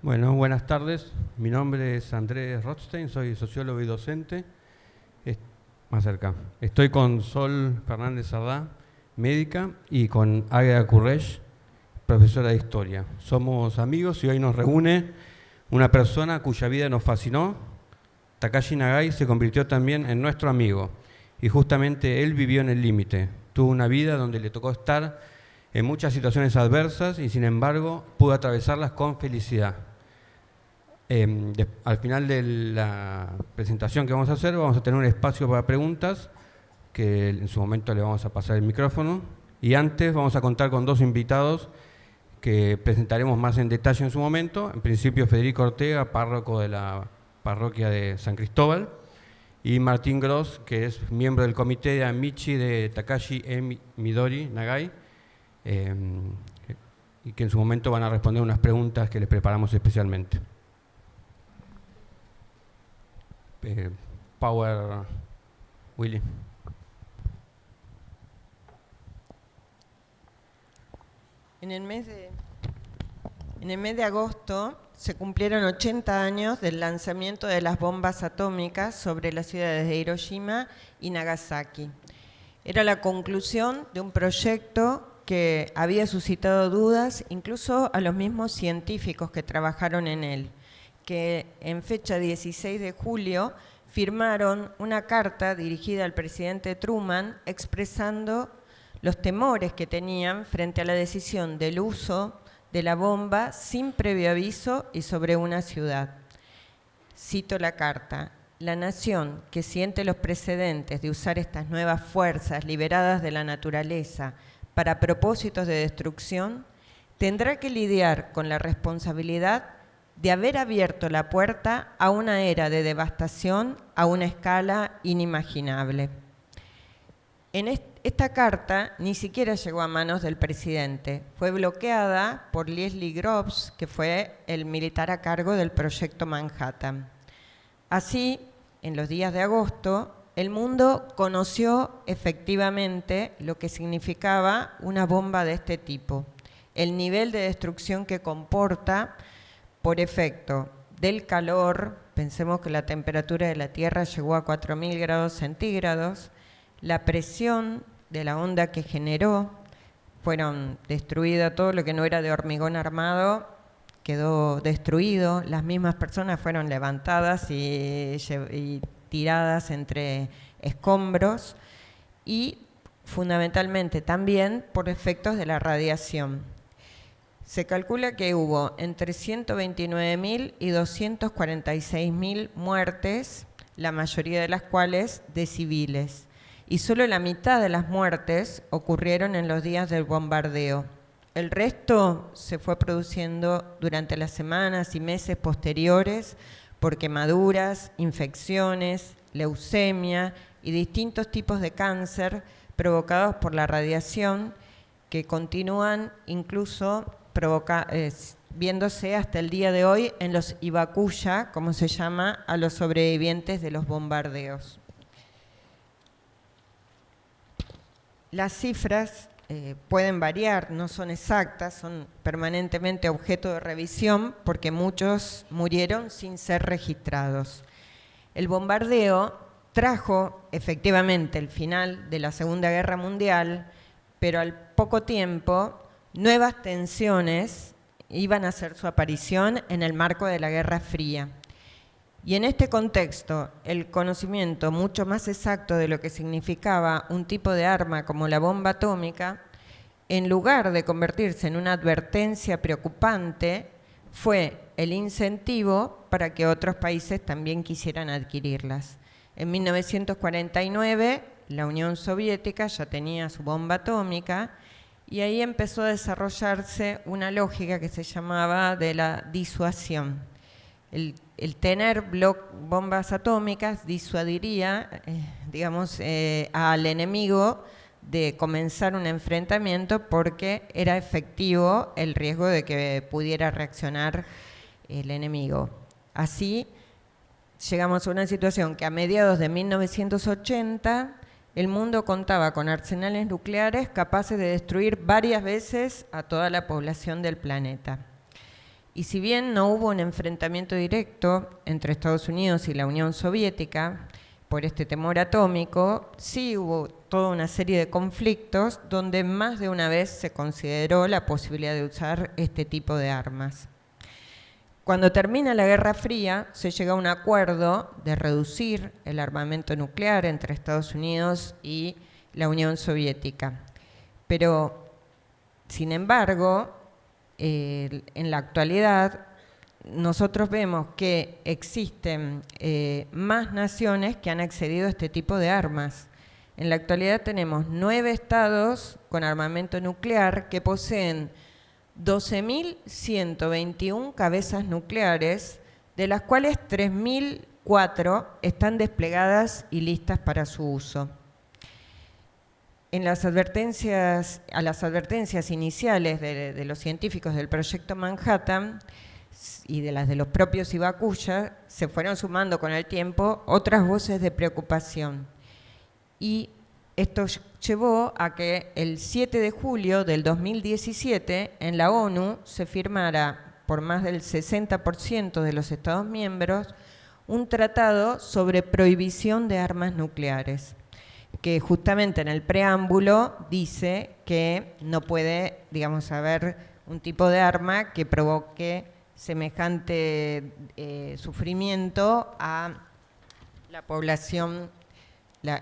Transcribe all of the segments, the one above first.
Bueno, buenas tardes. Mi nombre es Andrés Rothstein, soy sociólogo y docente. Más cerca. Estoy con Sol Fernández Sardá, médica, y con Águeda Currech, profesora de historia. Somos amigos y hoy nos reúne una persona cuya vida nos fascinó. Takashi Nagai se convirtió también en nuestro amigo y justamente él vivió en el límite. Tuvo una vida donde le tocó estar en muchas situaciones adversas y sin embargo pudo atravesarlas con felicidad. Al final de la presentación que vamos a hacer vamos a tener un espacio para preguntas que en su momento le vamos a pasar el micrófono, y antes vamos a contar con dos invitados que presentaremos más en detalle en su momento. En principio Federico Ortega, párroco de la parroquia de San Cristóbal, y Martín Gross, que es miembro del comité de Amici de Takashi Midori Nagai, y que en su momento van a responder unas preguntas que les preparamos especialmente. Power, Willy. En el mes de agosto se cumplieron 80 años del lanzamiento de las bombas atómicas sobre las ciudades de Hiroshima y Nagasaki. Era la conclusión de un proyecto que había suscitado dudas incluso a los mismos científicos que trabajaron en él, que en fecha 16 de julio firmaron una carta dirigida al presidente Truman expresando los temores que tenían frente a la decisión del uso de la bomba sin previo aviso y sobre una ciudad. Cito la carta: la nación que siente los precedentes de usar estas nuevas fuerzas liberadas de la naturaleza para propósitos de destrucción tendrá que lidiar con la responsabilidad de haber abierto la puerta a una era de devastación a una escala inimaginable. Esta carta ni siquiera llegó a manos del presidente. Fue bloqueada por Leslie Groves, que fue el militar a cargo del proyecto Manhattan. Así, en los días de agosto, el mundo conoció efectivamente lo que significaba una bomba de este tipo, el nivel de destrucción que comporta por efecto del calor. Pensemos que la temperatura de la Tierra llegó a 4.000 grados centígrados, la presión de la onda que generó, fueron destruidas, todo lo que no era de hormigón armado quedó destruido, las mismas personas fueron levantadas y tiradas entre escombros, y fundamentalmente también por efectos de la radiación. Se calcula que hubo entre 129.000 y 246.000 muertes, la mayoría de las cuales de civiles. Y solo la mitad de las muertes ocurrieron en los días del bombardeo. El resto se fue produciendo durante las semanas y meses posteriores por quemaduras, infecciones, leucemia y distintos tipos de cáncer provocados por la radiación, que continúan incluso viéndose hasta el día de hoy en los Hibakusha, como se llama a los sobrevivientes de los bombardeos. Las cifras pueden variar, no son exactas, son permanentemente objeto de revisión porque muchos murieron sin ser registrados. El bombardeo trajo efectivamente el final de la Segunda Guerra Mundial, pero al poco tiempo nuevas tensiones iban a hacer su aparición en el marco de la Guerra Fría. Y en este contexto, el conocimiento mucho más exacto de lo que significaba un tipo de arma como la bomba atómica, en lugar de convertirse en una advertencia preocupante, fue el incentivo para que otros países también quisieran adquirirlas. En 1949, la Unión Soviética ya tenía su bomba atómica, y ahí empezó a desarrollarse una lógica que se llamaba de la disuasión. El tener bombas atómicas disuadiría, al enemigo de comenzar un enfrentamiento porque era efectivo el riesgo de que pudiera reaccionar el enemigo. Así llegamos a una situación que a mediados de 1980 el mundo contaba con arsenales nucleares capaces de destruir varias veces a toda la población del planeta. Y si bien no hubo un enfrentamiento directo entre Estados Unidos y la Unión Soviética por este temor atómico, sí hubo toda una serie de conflictos donde más de una vez se consideró la posibilidad de usar este tipo de armas. Cuando termina la Guerra Fría, se llega a un acuerdo de reducir el armamento nuclear entre Estados Unidos y la Unión Soviética. Pero, sin embargo, en la actualidad, nosotros vemos que existen más naciones que han accedido a este tipo de armas. En la actualidad tenemos 9 estados con armamento nuclear que poseen 12.121 cabezas nucleares, de las cuales 3.004 están desplegadas y listas para su uso. A las advertencias iniciales de los científicos del Proyecto Manhattan y de las de los propios Hibakusha, se fueron sumando con el tiempo otras voces de preocupación. Y esto llevó a que el 7 de julio del 2017 en la ONU se firmara por más del 60% de los Estados miembros un tratado sobre prohibición de armas nucleares, que justamente en el preámbulo dice que no puede, digamos, haber un tipo de arma que provoque semejante sufrimiento a la población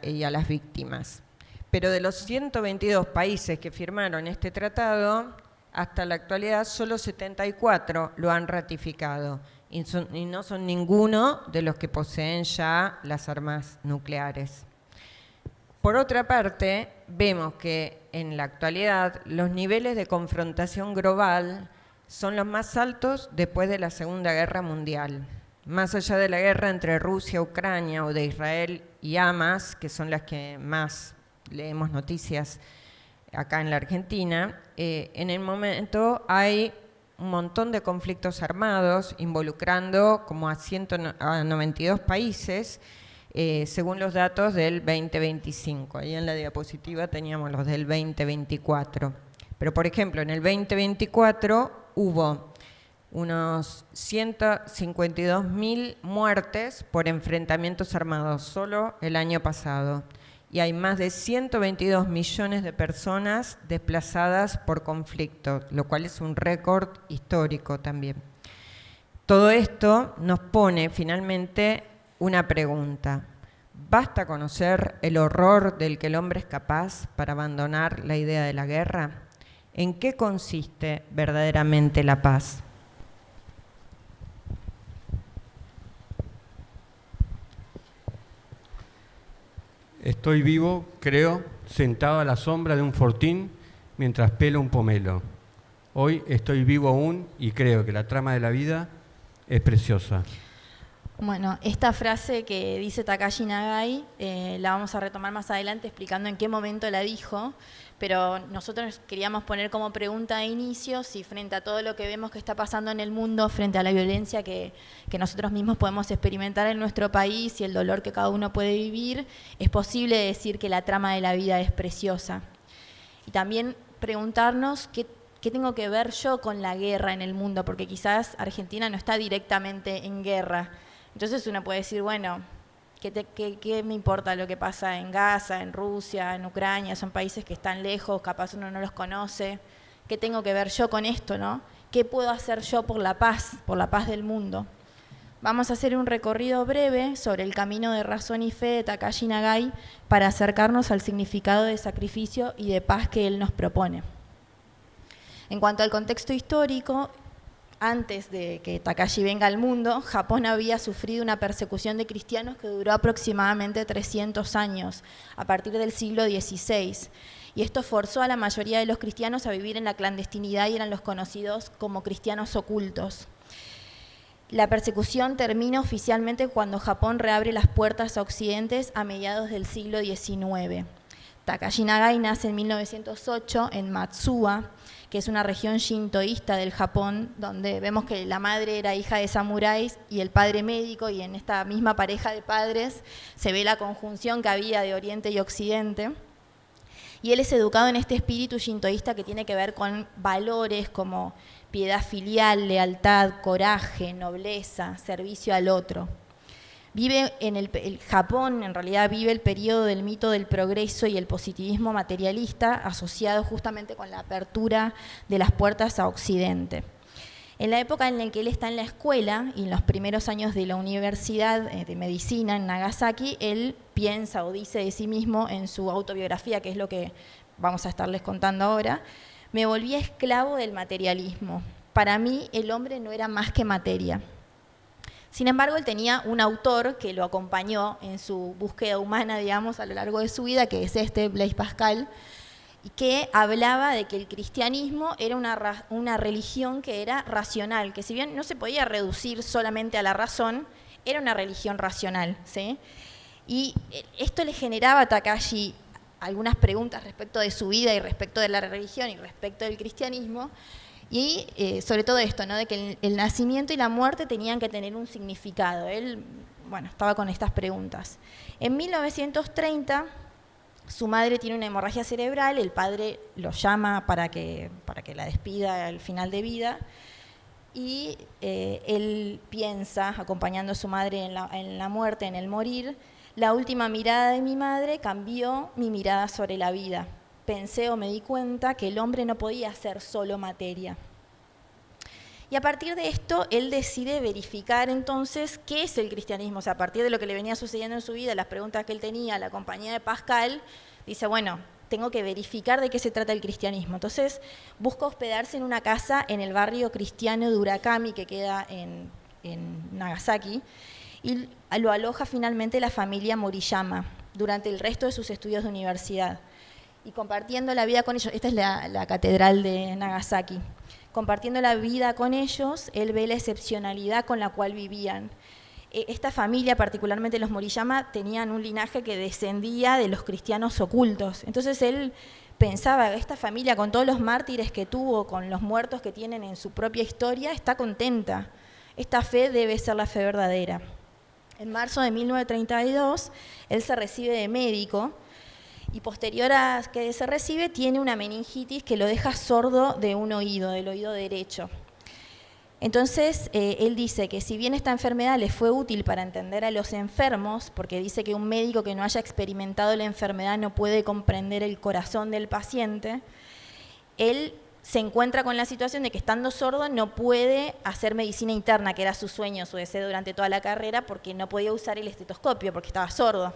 y a las víctimas. Pero de los 122 países que firmaron este tratado, hasta la actualidad solo 74 lo han ratificado y no son ninguno de los que poseen ya las armas nucleares. Por otra parte, vemos que en la actualidad los niveles de confrontación global son los más altos después de la Segunda Guerra Mundial. Más allá de la guerra entre Rusia, Ucrania o de Israel y Hamas, que son las que más leemos noticias acá en la Argentina, en el momento hay un montón de conflictos armados involucrando como a 192 países, según los datos del 2025. Ahí en la diapositiva teníamos los del 2024. Pero, por ejemplo, en el 2024 hubo unos 152.000 muertes por enfrentamientos armados solo el año pasado. Y hay más de 122 millones de personas desplazadas por conflicto, lo cual es un récord histórico también. Todo esto nos pone finalmente una pregunta. ¿Basta conocer el horror del que el hombre es capaz para abandonar la idea de la guerra? ¿En qué consiste verdaderamente la paz? Estoy vivo, creo, sentado a la sombra de un fortín mientras pelo un pomelo. Hoy estoy vivo aún y creo que la trama de la vida es preciosa. Bueno, esta frase que dice Takashi Nagai la vamos a retomar más adelante explicando en qué momento la dijo, pero nosotros queríamos poner como pregunta de inicio si frente a todo lo que vemos que está pasando en el mundo, frente a la violencia que nosotros mismos podemos experimentar en nuestro país y el dolor que cada uno puede vivir, es posible decir que la trama de la vida es preciosa. Y también preguntarnos qué tengo que ver yo con la guerra en el mundo, porque quizás Argentina no está directamente en guerra. Entonces uno puede decir, bueno, ¿qué me importa lo que pasa en Gaza, en Rusia, en Ucrania? Son países que están lejos, capaz uno no los conoce. ¿Qué tengo que ver yo con esto, no? ¿Qué puedo hacer yo por la paz del mundo? Vamos a hacer un recorrido breve sobre el camino de razón y fe de Takashi Nagai para acercarnos al significado de sacrificio y de paz que él nos propone. En cuanto al contexto histórico, antes de que Takashi venga al mundo, Japón había sufrido una persecución de cristianos que duró aproximadamente 300 años, a partir del siglo XVI. Y esto forzó a la mayoría de los cristianos a vivir en la clandestinidad y eran los conocidos como cristianos ocultos. La persecución termina oficialmente cuando Japón reabre las puertas a Occidente a mediados del siglo XIX. Takashi Nagai nace en 1908 en Matsuba, que es una región shintoísta del Japón, donde vemos que la madre era hija de samuráis y el padre médico, y en esta misma pareja de padres se ve la conjunción que había de Oriente y Occidente. Y él es educado en este espíritu shintoísta que tiene que ver con valores como piedad filial, lealtad, coraje, nobleza, servicio al otro. Vive en el Japón, en realidad vive el periodo del mito del progreso y el positivismo materialista asociado justamente con la apertura de las puertas a Occidente. En la época en la que él está en la escuela y en los primeros años de la Universidad de Medicina en Nagasaki, él piensa o dice de sí mismo en su autobiografía, que es lo que vamos a estarles contando ahora: me volví esclavo del materialismo. Para mí el hombre no era más que materia. Sin embargo, él tenía un autor que lo acompañó en su búsqueda humana, digamos, a lo largo de su vida, que es Blaise Pascal, y que hablaba de que el cristianismo era una religión que era racional, que si bien no se podía reducir solamente a la razón, era una religión racional, ¿sí? Y esto le generaba a Takashi algunas preguntas respecto de su vida y respecto de la religión y respecto del cristianismo, y sobre todo esto, ¿no? De que el nacimiento y la muerte tenían que tener un significado. Él, bueno, estaba con estas preguntas. En 1930, su madre tiene una hemorragia cerebral, el padre lo llama para que la despida al final de vida, y él piensa, acompañando a su madre en la muerte, en el morir: la última mirada de mi madre cambió mi mirada sobre la vida. Pensé o me di cuenta que el hombre no podía ser solo materia. Y a partir de esto, él decide verificar entonces qué es el cristianismo. O sea, a partir de lo que le venía sucediendo en su vida, las preguntas que él tenía, la compañía de Pascal, dice, bueno, tengo que verificar de qué se trata el cristianismo. Entonces, busca hospedarse en una casa en el barrio cristiano de Urakami, que queda en Nagasaki, y lo aloja finalmente la familia Moriyama durante el resto de sus estudios de universidad. Y compartiendo la vida con ellos, esta es la catedral de Nagasaki, compartiendo la vida con ellos, él ve la excepcionalidad con la cual vivían. Esta familia, particularmente los Moriyama, tenían un linaje que descendía de los cristianos ocultos. Entonces él pensaba, esta familia, con todos los mártires que tuvo, con los muertos que tienen en su propia historia, está contenta. Esta fe debe ser la fe verdadera. En marzo de 1932, él se recibe de médico, y posterior a que se recibe tiene una meningitis que lo deja sordo de un oído, del oído derecho. Entonces, él dice que si bien esta enfermedad le fue útil para entender a los enfermos, porque dice que un médico que no haya experimentado la enfermedad no puede comprender el corazón del paciente, él se encuentra con la situación de que estando sordo no puede hacer medicina interna, que era su sueño, su deseo durante toda la carrera, porque no podía usar el estetoscopio, porque estaba sordo.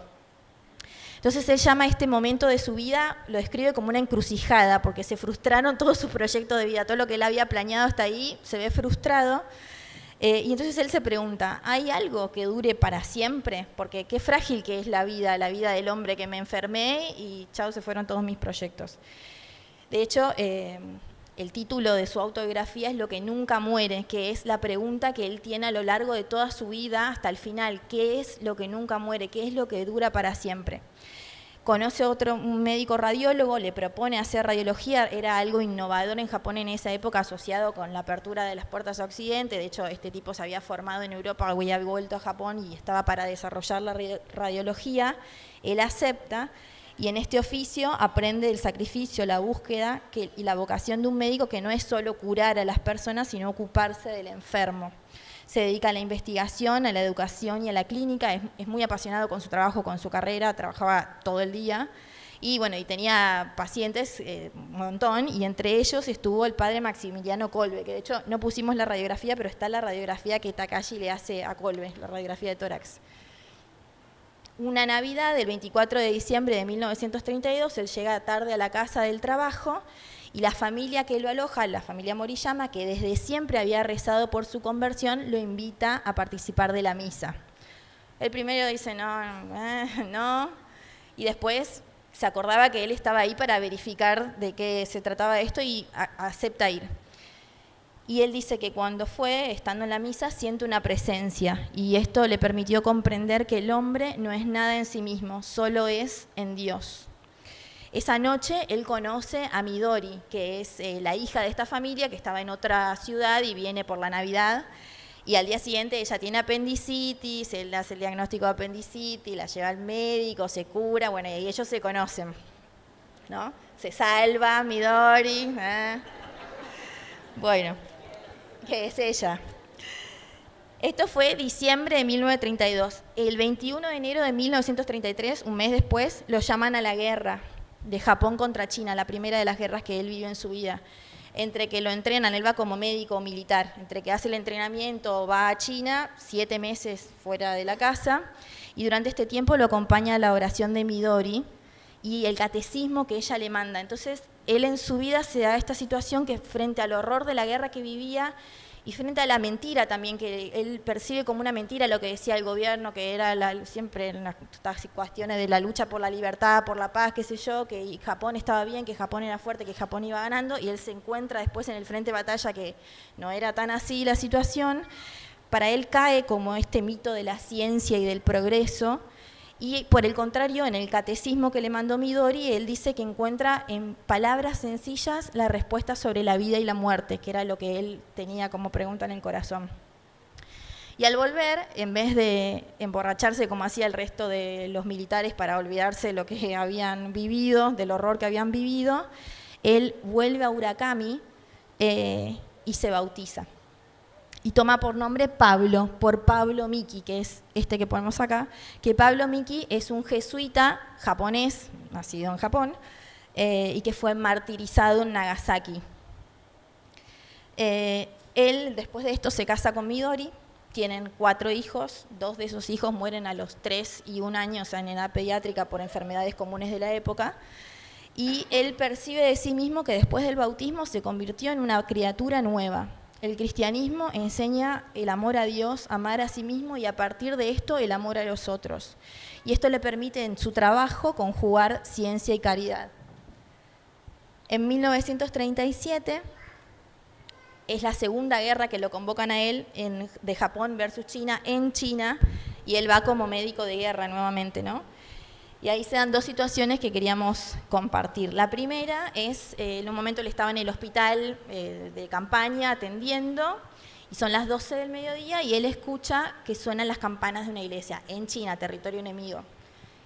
Entonces él llama a este momento de su vida, lo describe como una encrucijada, porque se frustraron todos sus proyectos de vida, todo lo que él había planeado hasta ahí se ve frustrado. Y entonces él se pregunta, ¿hay algo que dure para siempre? Porque qué frágil que es la vida del hombre, que me enfermé y chao, se fueron todos mis proyectos. De hecho, el título de su autobiografía es Lo que nunca muere, que es la pregunta que él tiene a lo largo de toda su vida hasta el final. ¿Qué es lo que nunca muere? ¿Qué es lo que dura para siempre? Conoce un médico radiólogo, le propone hacer radiología, era algo innovador en Japón en esa época, asociado con la apertura de las puertas a Occidente. De hecho, este tipo se había formado en Europa, había vuelto a Japón y estaba para desarrollar la radiología. Él acepta, y en este oficio aprende el sacrificio, la búsqueda y la vocación de un médico, que no es solo curar a las personas, sino ocuparse del enfermo. Se dedica a la investigación, a la educación y a la clínica, es muy apasionado con su trabajo, con su carrera, trabajaba todo el día, y bueno, y tenía pacientes un montón, y entre ellos estuvo el padre Maximiliano Kolbe, que de hecho no pusimos la radiografía, pero está la radiografía que Takashi le hace a Kolbe, la radiografía de tórax. Una Navidad del 24 de diciembre de 1932, él llega tarde a la casa del trabajo, y la familia que lo aloja, la familia Moriyama, que desde siempre había rezado por su conversión, lo invita a participar de la misa. El primero dice no, y después se acordaba que él estaba ahí para verificar de qué se trataba esto y acepta ir. Y él dice que cuando fue, estando en la misa, siente una presencia, y esto le permitió comprender que el hombre no es nada en sí mismo, solo es en Dios. Esa noche él conoce a Midori, que es la hija de esta familia, que estaba en otra ciudad y viene por la Navidad, y al día siguiente ella tiene apendicitis, él hace el diagnóstico de apendicitis, la lleva al médico, se cura, bueno, y ellos se conocen. ¿no? Se salva Midori. Bueno, que es ella. Esto fue diciembre de 1932. El 21 de enero de 1933, un mes después, lo llaman a la guerra de Japón contra China, la primera de las guerras que él vivió en su vida. Entre que lo entrenan, él va como médico militar, entre que hace el entrenamiento, va a China, 7 meses fuera de la casa, y durante este tiempo lo acompaña la oración de Midori y el catecismo que ella le manda. Entonces, él en su vida se da esta situación que frente al horror de la guerra que vivía y frente a la mentira también, que él percibe como una mentira lo que decía el gobierno, que era siempre en las cuestiones de la lucha por la libertad, por la paz, qué sé yo, que Japón estaba bien, que Japón era fuerte, que Japón iba ganando, y él se encuentra después en el frente de batalla que no era tan así la situación. Para él cae como este mito de la ciencia y del progreso, y por el contrario, en el catecismo que le mandó Midori, él dice que encuentra en palabras sencillas la respuesta sobre la vida y la muerte, que era lo que él tenía como pregunta en el corazón. Y al volver, en vez de emborracharse como hacía el resto de los militares para olvidarse de lo que habían vivido, del horror que habían vivido, él vuelve a Urakami y se bautiza. Y toma por nombre Pablo, por Pablo Miki, que es este que ponemos acá, que Pablo Miki es un jesuita japonés, nacido en Japón, y que fue martirizado en Nagasaki. Él, después de esto, se casa con Midori, tienen 4 hijos, 2 de esos hijos mueren a los 3 y 1 año, o sea, en edad pediátrica por enfermedades comunes de la época, y él percibe de sí mismo que después del bautismo se convirtió en una criatura nueva. El cristianismo enseña el amor a Dios, amar a sí mismo y a partir de esto el amor a los otros. Y esto le permite en su trabajo conjugar ciencia y caridad. En 1937 es la segunda guerra que lo convocan a él de Japón versus China en China y él va como médico de guerra nuevamente, ¿no? Y ahí se dan 2 situaciones que queríamos compartir. La primera es, en un momento él estaba en el hospital de campaña atendiendo, y son las 12 del mediodía, y él escucha que suenan las campanas de una iglesia en China, territorio enemigo.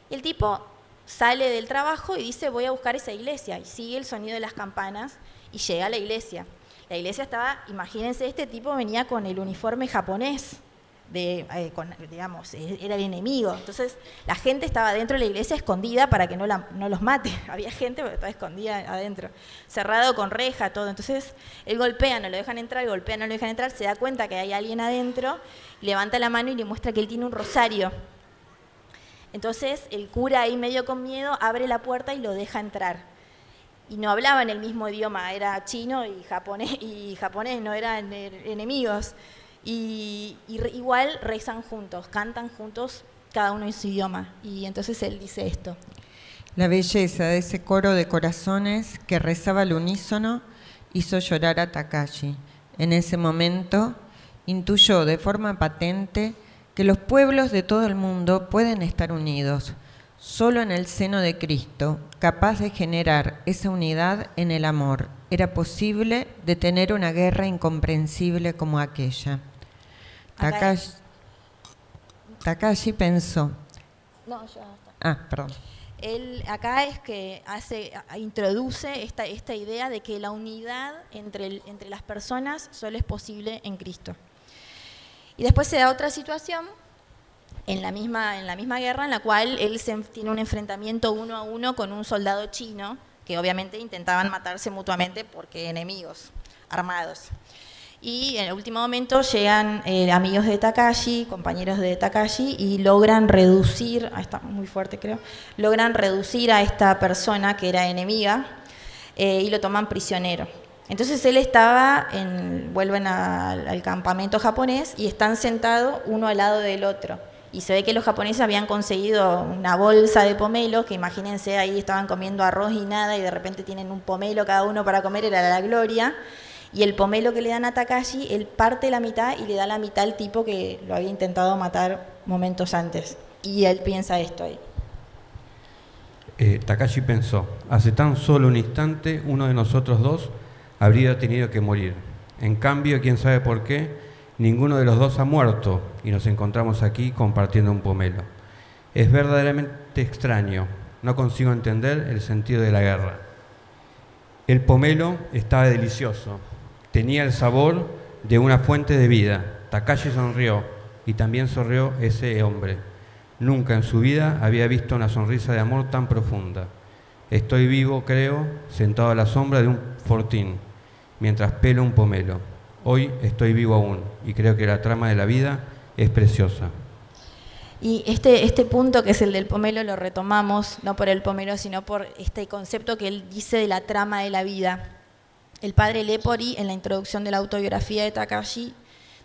Y el tipo sale del trabajo y dice, voy a buscar esa iglesia, y sigue el sonido de las campanas, y llega a la iglesia. La iglesia estaba, imagínense, este tipo venía con el uniforme japonés, digamos, era el enemigo. Entonces la gente estaba dentro de la iglesia escondida para que no los mate. Había gente pero estaba escondida adentro, cerrado con reja, todo. Entonces él golpea, no lo dejan entrar, golpea, no lo dejan entrar, se da cuenta que hay alguien adentro, levanta la mano y le muestra que él tiene un rosario. Entonces el cura ahí medio con miedo abre la puerta y lo deja entrar. Y no hablaban el mismo idioma, era chino y japonés, no eran enemigos. Y igual rezan juntos, cantan juntos, cada uno en su idioma. Y entonces él dice esto. La belleza de ese coro de corazones que rezaba al unísono hizo llorar a Takashi. En ese momento intuyó de forma patente que los pueblos de todo el mundo pueden estar unidos, solo en el seno de Cristo, capaz de generar esa unidad en el amor. Era posible detener una guerra incomprensible como aquella. Takashi pensó. No, ya está. Perdón. Él acá es que introduce esta idea de que la unidad entre las personas solo es posible en Cristo. Y después se da otra situación en la misma guerra en la cual él tiene un enfrentamiento 1 a 1 con un soldado chino que obviamente intentaban matarse mutuamente porque enemigos armados. Y en el último momento llegan amigos de Takashi, compañeros de Takashi, y logran reducir, muy fuerte creo, logran reducir a esta persona que era enemiga y lo toman prisionero. Entonces él vuelven al campamento japonés y están sentados uno al lado del otro. Y se ve que los japoneses habían conseguido una bolsa de pomelo, que imagínense, ahí estaban comiendo arroz y nada, y de repente tienen un pomelo cada uno para comer, era la gloria. Y el pomelo que le dan a Takashi, él parte la mitad y le da la mitad al tipo que lo había intentado matar momentos antes. Y él piensa esto ahí. Takashi pensó, hace tan solo un instante uno de nosotros 2 habría tenido que morir. En cambio, quién sabe por qué, ninguno de los 2 ha muerto y nos encontramos aquí compartiendo un pomelo. Es verdaderamente extraño, No consigo entender el sentido de la guerra. El pomelo estaba delicioso. Tenía el sabor de una fuente de vida. Takashi sonrió y también sonrió ese hombre. Nunca en su vida había visto una sonrisa de amor tan profunda. Estoy vivo, creo, sentado a la sombra de un fortín, mientras pelo un pomelo. Hoy estoy vivo aún y creo que la trama de la vida es preciosa. Y este punto, que es el del pomelo, lo retomamos, no por el pomelo, sino por este concepto que él dice de la trama de la vida. El padre Lepori, en la introducción de la autobiografía de Takashi,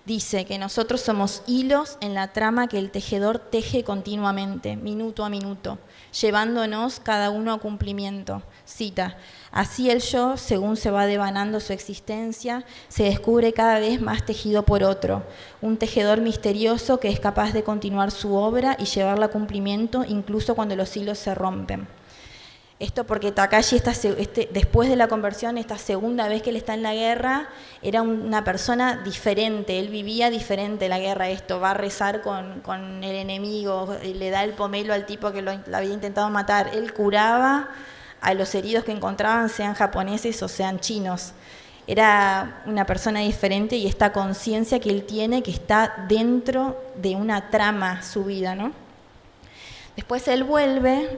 dice que nosotros somos hilos en la trama que el tejedor teje continuamente, minuto a minuto, llevándonos cada uno a cumplimiento. Cita: así el yo, según se va devanando su existencia, se descubre cada vez más tejido por otro, un tejedor misterioso que es capaz de continuar su obra y llevarla a cumplimiento incluso cuando los hilos se rompen. Esto porque Takashi, después de la conversión, esta segunda vez que él está en la guerra, era una persona diferente, él vivía diferente la guerra. Esto, va a rezar con el enemigo, le da el pomelo al tipo que lo había intentado matar, él curaba a los heridos que encontraban, sean japoneses o sean chinos. Era una persona diferente, y esta conciencia que él tiene, que está dentro de una trama su vida, ¿no? Después él vuelve,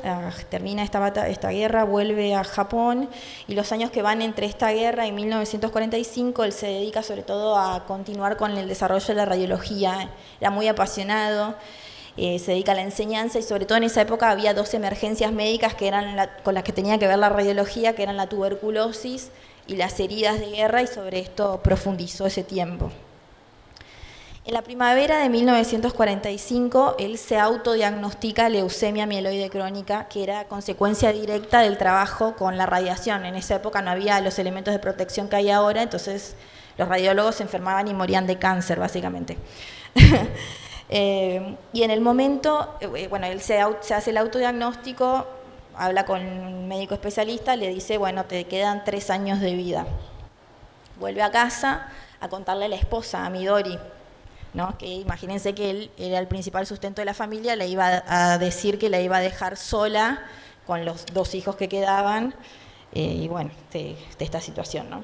termina esta guerra, vuelve a Japón, y los años que van entre esta guerra y 1945, él se dedica sobre todo a continuar con el desarrollo de la radiología. Era muy apasionado, se dedica a la enseñanza, y sobre todo en esa época había 2 emergencias médicas que eran con las que tenía que ver la radiología, que eran la tuberculosis y las heridas de guerra, y sobre esto profundizó ese tiempo. En la primavera de 1945, él se autodiagnostica leucemia mieloide crónica, que era consecuencia directa del trabajo con la radiación. En esa época no había los elementos de protección que hay ahora, entonces los radiólogos se enfermaban y morían de cáncer, básicamente. Y en el momento, él se hace el autodiagnóstico, habla con un médico especialista, le dice, bueno, te quedan 3 años de vida. Vuelve a casa a contarle a la esposa, a Midori, ¿no? Que imagínense que él era el principal sustento de la familia, le iba a decir que la iba a dejar sola con los 2 hijos que quedaban, y bueno, de esta situación, ¿no?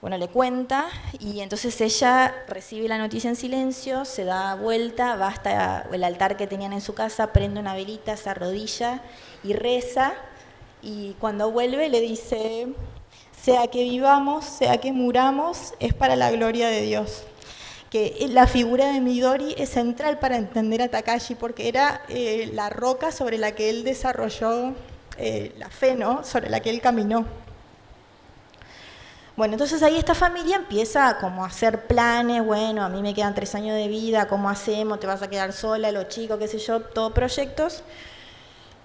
Bueno, le cuenta, y entonces ella recibe la noticia en silencio, se da vuelta, va hasta el altar que tenían en su casa, prende una velita, se arrodilla y reza, y cuando vuelve le dice: sea que vivamos, sea que muramos, es para la gloria de Dios. Que la figura de Midori es central para entender a Takashi, porque era la roca sobre la que él desarrolló la fe, ¿no? Sobre la que él caminó. Bueno, entonces ahí esta familia empieza como a hacer planes. Bueno, a mí me quedan 3 años de vida, ¿cómo hacemos? ¿Te vas a quedar sola, los chicos, qué sé yo? Todo proyectos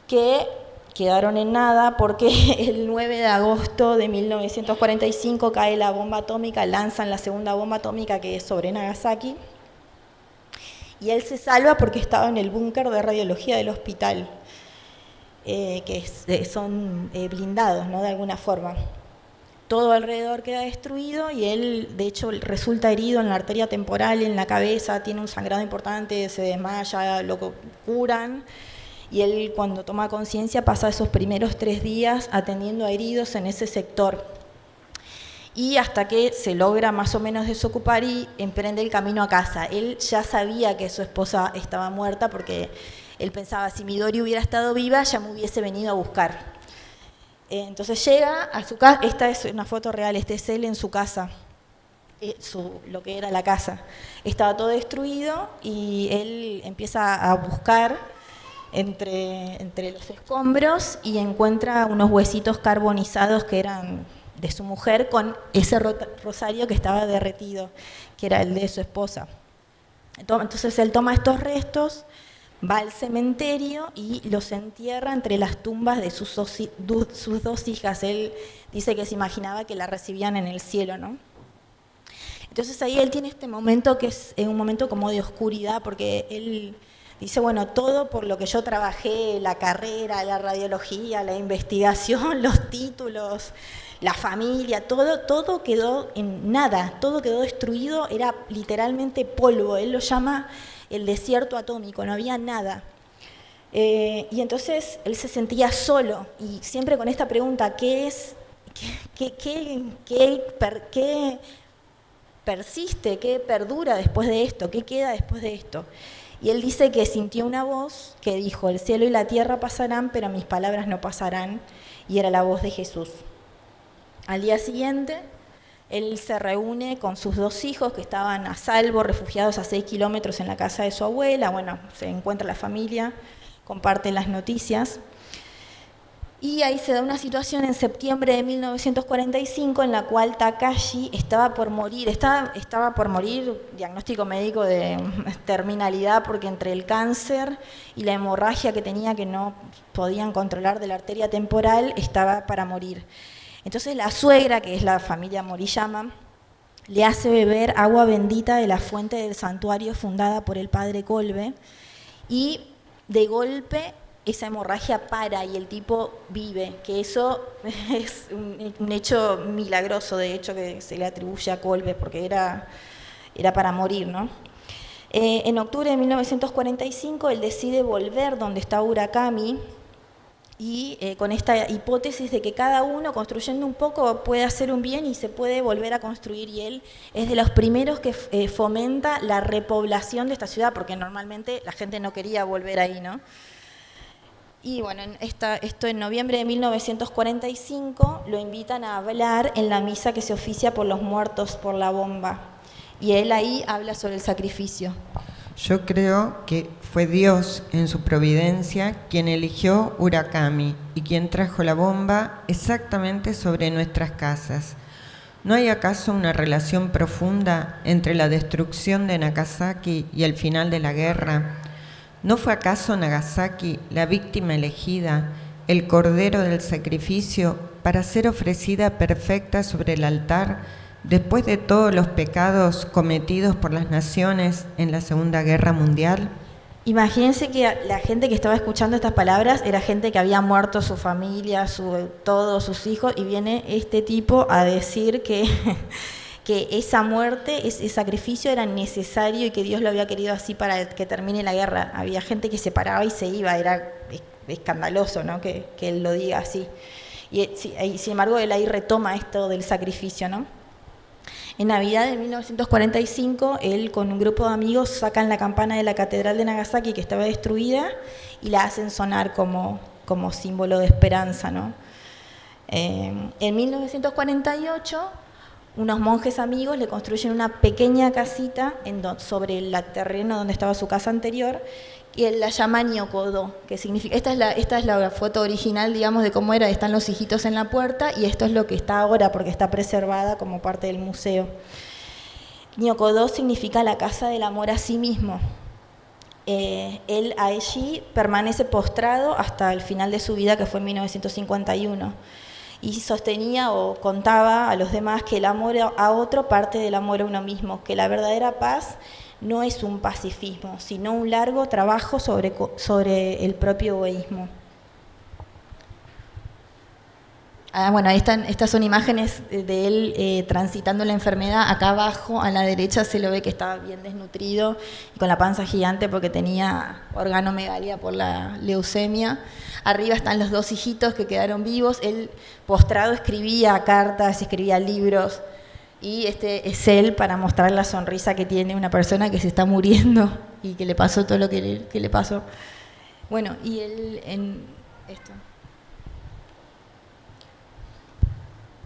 que quedaron en nada, porque el 9 de agosto de 1945 cae la bomba atómica, lanzan la segunda bomba atómica, que es sobre Nagasaki, y él se salva porque estaba en el búnker de radiología del hospital, son blindados, ¿no? De alguna forma. Todo alrededor queda destruido, y él, de hecho, resulta herido en la arteria temporal, en la cabeza, tiene un sangrado importante, se desmaya, lo curan. Y él, cuando toma conciencia, pasa esos primeros 3 días atendiendo a heridos en ese sector. Y hasta que se logra más o menos desocupar y emprende el camino a casa. Él ya sabía que su esposa estaba muerta, porque él pensaba, si Midori hubiera estado viva, ya me hubiese venido a buscar. Entonces llega a su casa. Esta es una foto real, este es él en su casa, lo que era la casa. Estaba todo destruido, y él empieza a buscar entre los escombros, y encuentra unos huesitos carbonizados que eran de su mujer, con ese rosario que estaba derretido, que era el de su esposa. Entonces él toma estos restos, va al cementerio y los entierra entre las tumbas de sus 2 hijas. Él dice que se imaginaba que la recibían en el cielo, ¿no? Entonces ahí él tiene este momento, que es un momento como de oscuridad, porque él dice, bueno, todo por lo que yo trabajé, la carrera, la radiología, la investigación, los títulos, la familia, todo quedó en nada, todo quedó destruido, era literalmente polvo. Él lo llama el desierto atómico, no había nada. Y entonces él se sentía solo, y siempre con esta pregunta, ¿qué persiste, qué perdura después de esto, qué queda después de esto? Y él dice que sintió una voz que dijo, el cielo y la tierra pasarán, pero mis palabras no pasarán, y era la voz de Jesús. Al día siguiente, él se reúne con sus 2 hijos que estaban a salvo, refugiados a 6 kilómetros en la casa de su abuela. Bueno, se encuentra la familia, comparten las noticias. Y ahí se da una situación en septiembre de 1945 en la cual Takashi estaba por morir, diagnóstico médico de terminalidad, porque entre el cáncer y la hemorragia que tenía, que no podían controlar, de la arteria temporal, estaba para morir. Entonces la suegra, que es la familia Moriyama, le hace beber agua bendita de la fuente del santuario fundada por el padre Kolbe, y de golpe esa hemorragia para y el tipo vive, que eso es un hecho milagroso, de hecho, que se le atribuye a Kolbe, porque era para morir, ¿no? En octubre de 1945 él decide volver donde está Urakami, y con esta hipótesis de que cada uno, construyendo un poco, puede hacer un bien y se puede volver a construir, y él es de los primeros que fomenta la repoblación de esta ciudad, porque normalmente la gente no quería volver ahí, ¿no? Y bueno, esto en noviembre de 1945 lo invitan a hablar en la misa que se oficia por los muertos por la bomba, y él ahí habla sobre el sacrificio. Yo creo que fue Dios, en su providencia, quien eligió Urakami y quien trajo la bomba exactamente sobre nuestras casas. ¿No hay acaso una relación profunda entre la destrucción de Nagasaki y el final de la guerra? ¿No fue acaso Nagasaki la víctima elegida, el cordero del sacrificio, para ser ofrecida perfecta sobre el altar, después de todos los pecados cometidos por las naciones en la Segunda Guerra Mundial? Imagínense que la gente que estaba escuchando estas palabras era gente que había muerto su familia, todos sus hijos, y viene este tipo a decir que esa muerte, ese sacrificio era necesario y que Dios lo había querido así para que termine la guerra. Había gente que se paraba y se iba, era escandaloso, ¿no?, que él lo diga así. Y sin embargo él ahí retoma esto del sacrificio, ¿no? En Navidad de 1945, él con un grupo de amigos sacan la campana de la catedral de Nagasaki, que estaba destruida, y la hacen sonar como símbolo de esperanza, ¿no? En 1948, unos monjes amigos le construyen una pequeña casita sobre el terreno donde estaba su casa anterior, y él la llama Nyokodo, que significa, esta es la foto original, digamos, de cómo era. Están los hijitos en la puerta, y esto es lo que está ahora, porque está preservada como parte del museo. Nyokodo significa la casa del amor a sí mismo. Él allí permanece postrado hasta el final de su vida, que fue en 1951, y sostenía o contaba a los demás que el amor a otro parte del amor a uno mismo, que la verdadera paz no es un pacifismo, sino un largo trabajo sobre el propio egoísmo. Bueno, estas son imágenes de él transitando la enfermedad. Acá abajo, a la derecha, se lo ve que estaba bien desnutrido y con la panza gigante porque tenía organomegalia por la leucemia. Arriba están los 2 hijitos que quedaron vivos. Él, postrado, escribía cartas, escribía libros. Y este es él, para mostrar la sonrisa que tiene una persona que se está muriendo y que le pasó todo lo que le pasó. Bueno, y él en esto.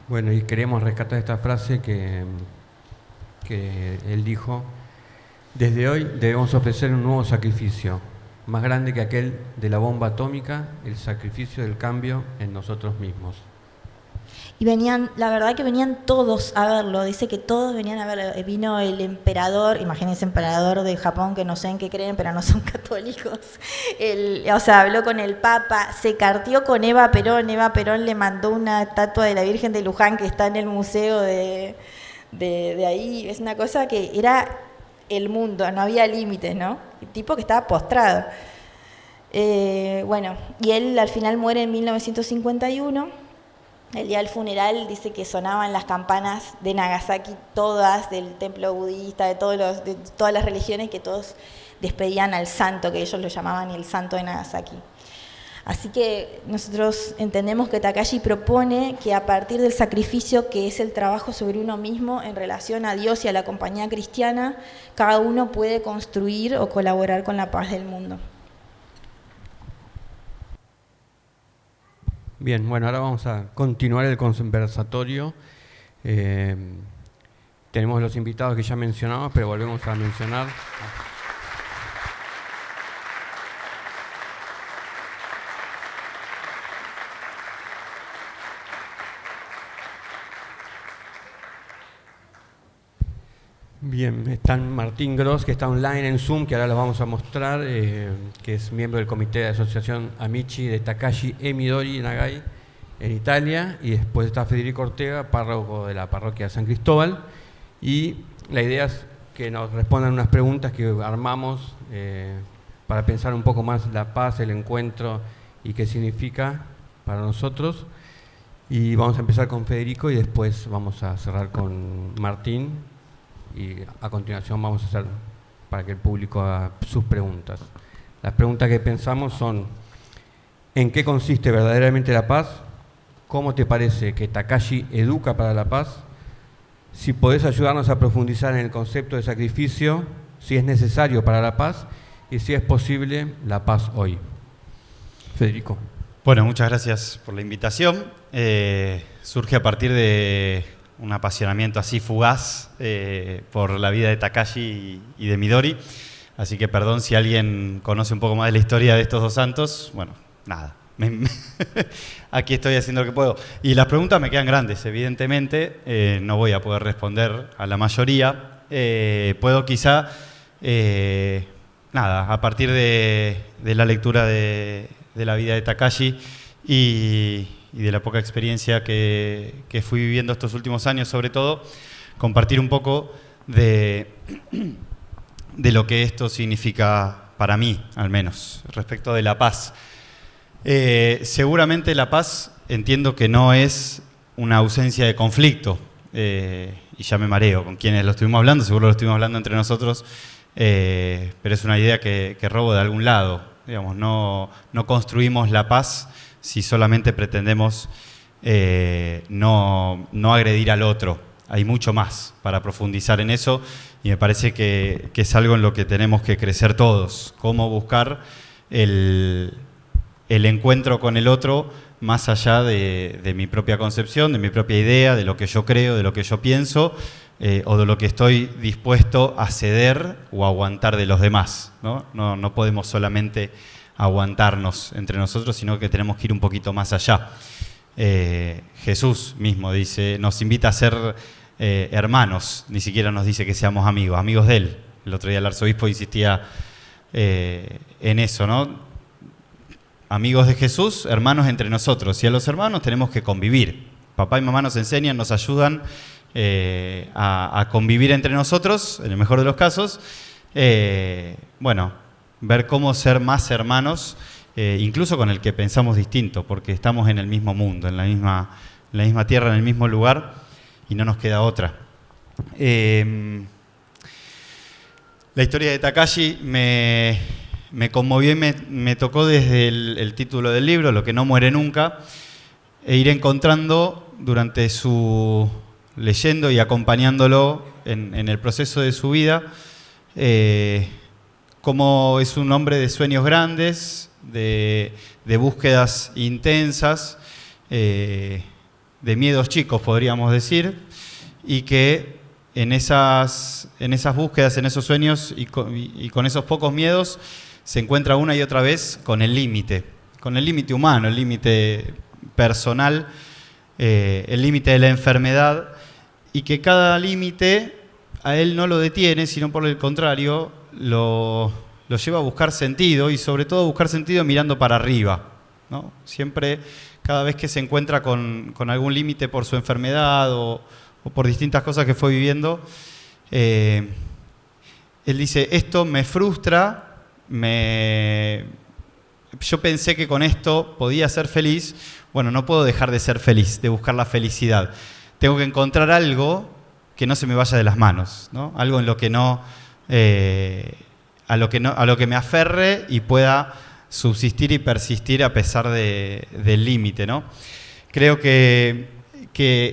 Bueno, y queríamos rescatar esta frase que él dijo: desde hoy debemos ofrecer un nuevo sacrificio, más grande que aquel de la bomba atómica, el sacrificio del cambio en nosotros mismos. Y la verdad que venían todos a verlo, dice que todos venían a verlo. Vino el emperador, imagínense, emperador de Japón, que no sé en qué creen, pero no son católicos. Habló con el Papa, se carteó con Eva Perón le mandó una estatua de la Virgen de Luján que está en el museo de ahí. Es una cosa que era el mundo, no había límites, ¿no? El tipo que estaba postrado. Bueno, y él al final muere en 1951. El día del funeral dice que sonaban las campanas de Nagasaki, todas, del templo budista, de todas las religiones, que todos despedían al santo, que ellos lo llamaban el santo de Nagasaki. Así que nosotros entendemos que Takashi propone que a partir del sacrificio, que es el trabajo sobre uno mismo en relación a Dios y a la compañía cristiana, cada uno puede construir o colaborar con la paz del mundo. Bien, bueno, ahora vamos a continuar el conversatorio. Tenemos los invitados que ya mencionamos, pero volvemos a mencionar. Bien, está Martín Gross, que está online en Zoom, que ahora lo vamos a mostrar, que es miembro del comité de asociación Amici de Takashi Midori Nagai en Italia, y después está Federico Ortega, párroco de la parroquia de San Cristóbal, y la idea es que nos respondan unas preguntas que armamos para pensar un poco más la paz, el encuentro y qué significa para nosotros. Y vamos a empezar con Federico y después vamos a cerrar con Martín. Y a continuación vamos a hacer para que el público haga sus preguntas. Las preguntas que pensamos son: ¿en qué consiste verdaderamente la paz? ¿Cómo te parece que Takashi educa para la paz? Si podés ayudarnos a profundizar en el concepto de sacrificio, si es necesario para la paz y si es posible la paz hoy. Federico. Bueno, muchas gracias por la invitación. Surge a partir de un apasionamiento así fugaz por la vida de Takashi y de Midori. Así que perdón si alguien conoce un poco más de la historia de estos dos santos. Bueno, nada. Aquí estoy haciendo lo que puedo. Y las preguntas me quedan grandes, evidentemente. No voy a poder responder a la mayoría. Puedo quizá, a partir de la lectura de la vida de Takashi y de la poca experiencia que fui viviendo estos últimos años, sobre todo, compartir un poco de lo que esto significa para mí, al menos, respecto de la paz. Seguramente la paz entiendo que no es una ausencia de conflicto, y ya me mareo con quienes lo estuvimos hablando, seguro lo estuvimos hablando entre nosotros, pero es una idea que robo de algún lado. Digamos, no construimos la paz si solamente pretendemos no agredir al otro. Hay mucho más para profundizar en eso y me parece que es algo en lo que tenemos que crecer todos. Cómo buscar el encuentro con el otro más allá de mi propia concepción, de mi propia idea, de lo que yo creo, de lo que yo pienso, o de lo que estoy dispuesto a ceder o aguantar de los demás, ¿no? No podemos solamente aguantarnos entre nosotros, sino que tenemos que ir un poquito más allá. Jesús mismo dice, nos invita a ser hermanos, ni siquiera nos dice que seamos amigos de Él. El otro día el arzobispo insistía en eso, ¿no? Amigos de Jesús, hermanos entre nosotros, y a los hermanos tenemos que convivir. Papá y mamá nos enseñan, nos ayudan a convivir entre nosotros, en el mejor de los casos. Ver cómo ser más hermanos, incluso con el que pensamos distinto, porque estamos en el mismo mundo, en la misma tierra, en el mismo lugar, y no nos queda otra. La historia de Takashi me conmovió y me tocó desde el título del libro, Lo que no muere nunca, e ir encontrando durante su leyendo y acompañándolo en el proceso de su vida, cómo es un hombre de sueños grandes, de búsquedas intensas, de miedos chicos, podríamos decir, y que en esas búsquedas, en esos sueños y con esos pocos miedos, se encuentra una y otra vez con el límite humano, el límite personal, el límite de la enfermedad, y que cada límite a él no lo detiene, sino por el contrario, lo lleva a buscar sentido, y sobre todo buscar sentido mirando para arriba, ¿no? Siempre, cada vez que se encuentra con algún límite por su enfermedad o por distintas cosas que fue viviendo, él dice, esto me frustra, yo pensé que con esto podía ser feliz, bueno, no puedo dejar de ser feliz, de buscar la felicidad. Tengo que encontrar algo que no se me vaya de las manos, ¿no? Algo en lo que no a lo que me aferre y pueda subsistir y persistir a pesar del límite, ¿no? Creo que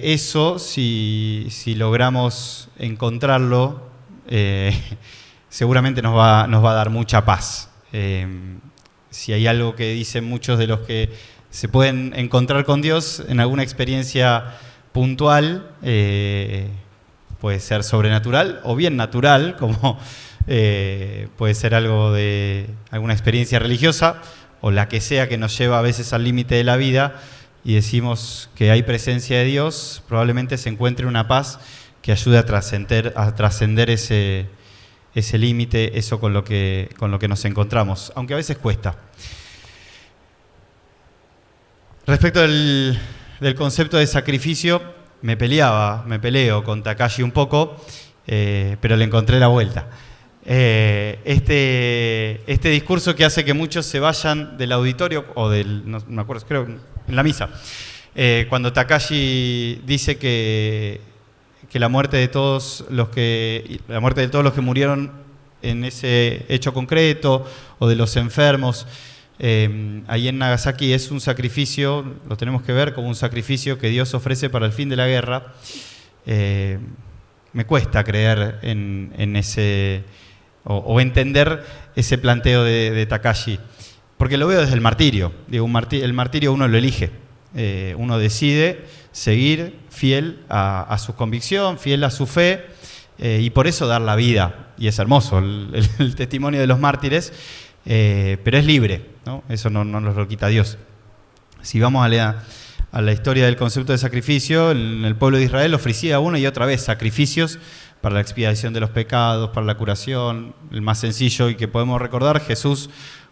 eso, si logramos encontrarlo, seguramente nos va a dar mucha paz. Si hay algo que dicen muchos de los que se pueden encontrar con Dios en alguna experiencia puntual, puede ser sobrenatural o bien natural, como puede ser algo de alguna experiencia religiosa o la que sea que nos lleva a veces al límite de la vida y decimos que hay presencia de Dios, probablemente se encuentre una paz que ayude a trascender ese límite, eso con lo que nos encontramos, aunque a veces cuesta. Respecto del concepto de sacrificio, me peleo con Takashi un poco, pero le encontré la vuelta. Este discurso que hace que muchos se vayan del auditorio, o no me acuerdo, creo en la misa, cuando Takashi dice que la muerte de todos los que murieron en ese hecho concreto, o de los enfermos, ahí en Nagasaki es un sacrificio, lo tenemos que ver como un sacrificio que Dios ofrece para el fin de la guerra. Me cuesta creer en ese, o entender ese planteo de Takashi, porque lo veo desde el martirio. Digo, el martirio uno lo elige, uno decide seguir fiel a su convicción, fiel a su fe, y por eso dar la vida. Y es hermoso el testimonio de los mártires, pero es libre, ¿no? Eso no nos lo quita Dios. Si vamos a la historia del concepto de sacrificio, el pueblo de Israel ofrecía una y otra vez sacrificios para la expiación de los pecados, para la curación. El más sencillo y que podemos recordar, Jesús,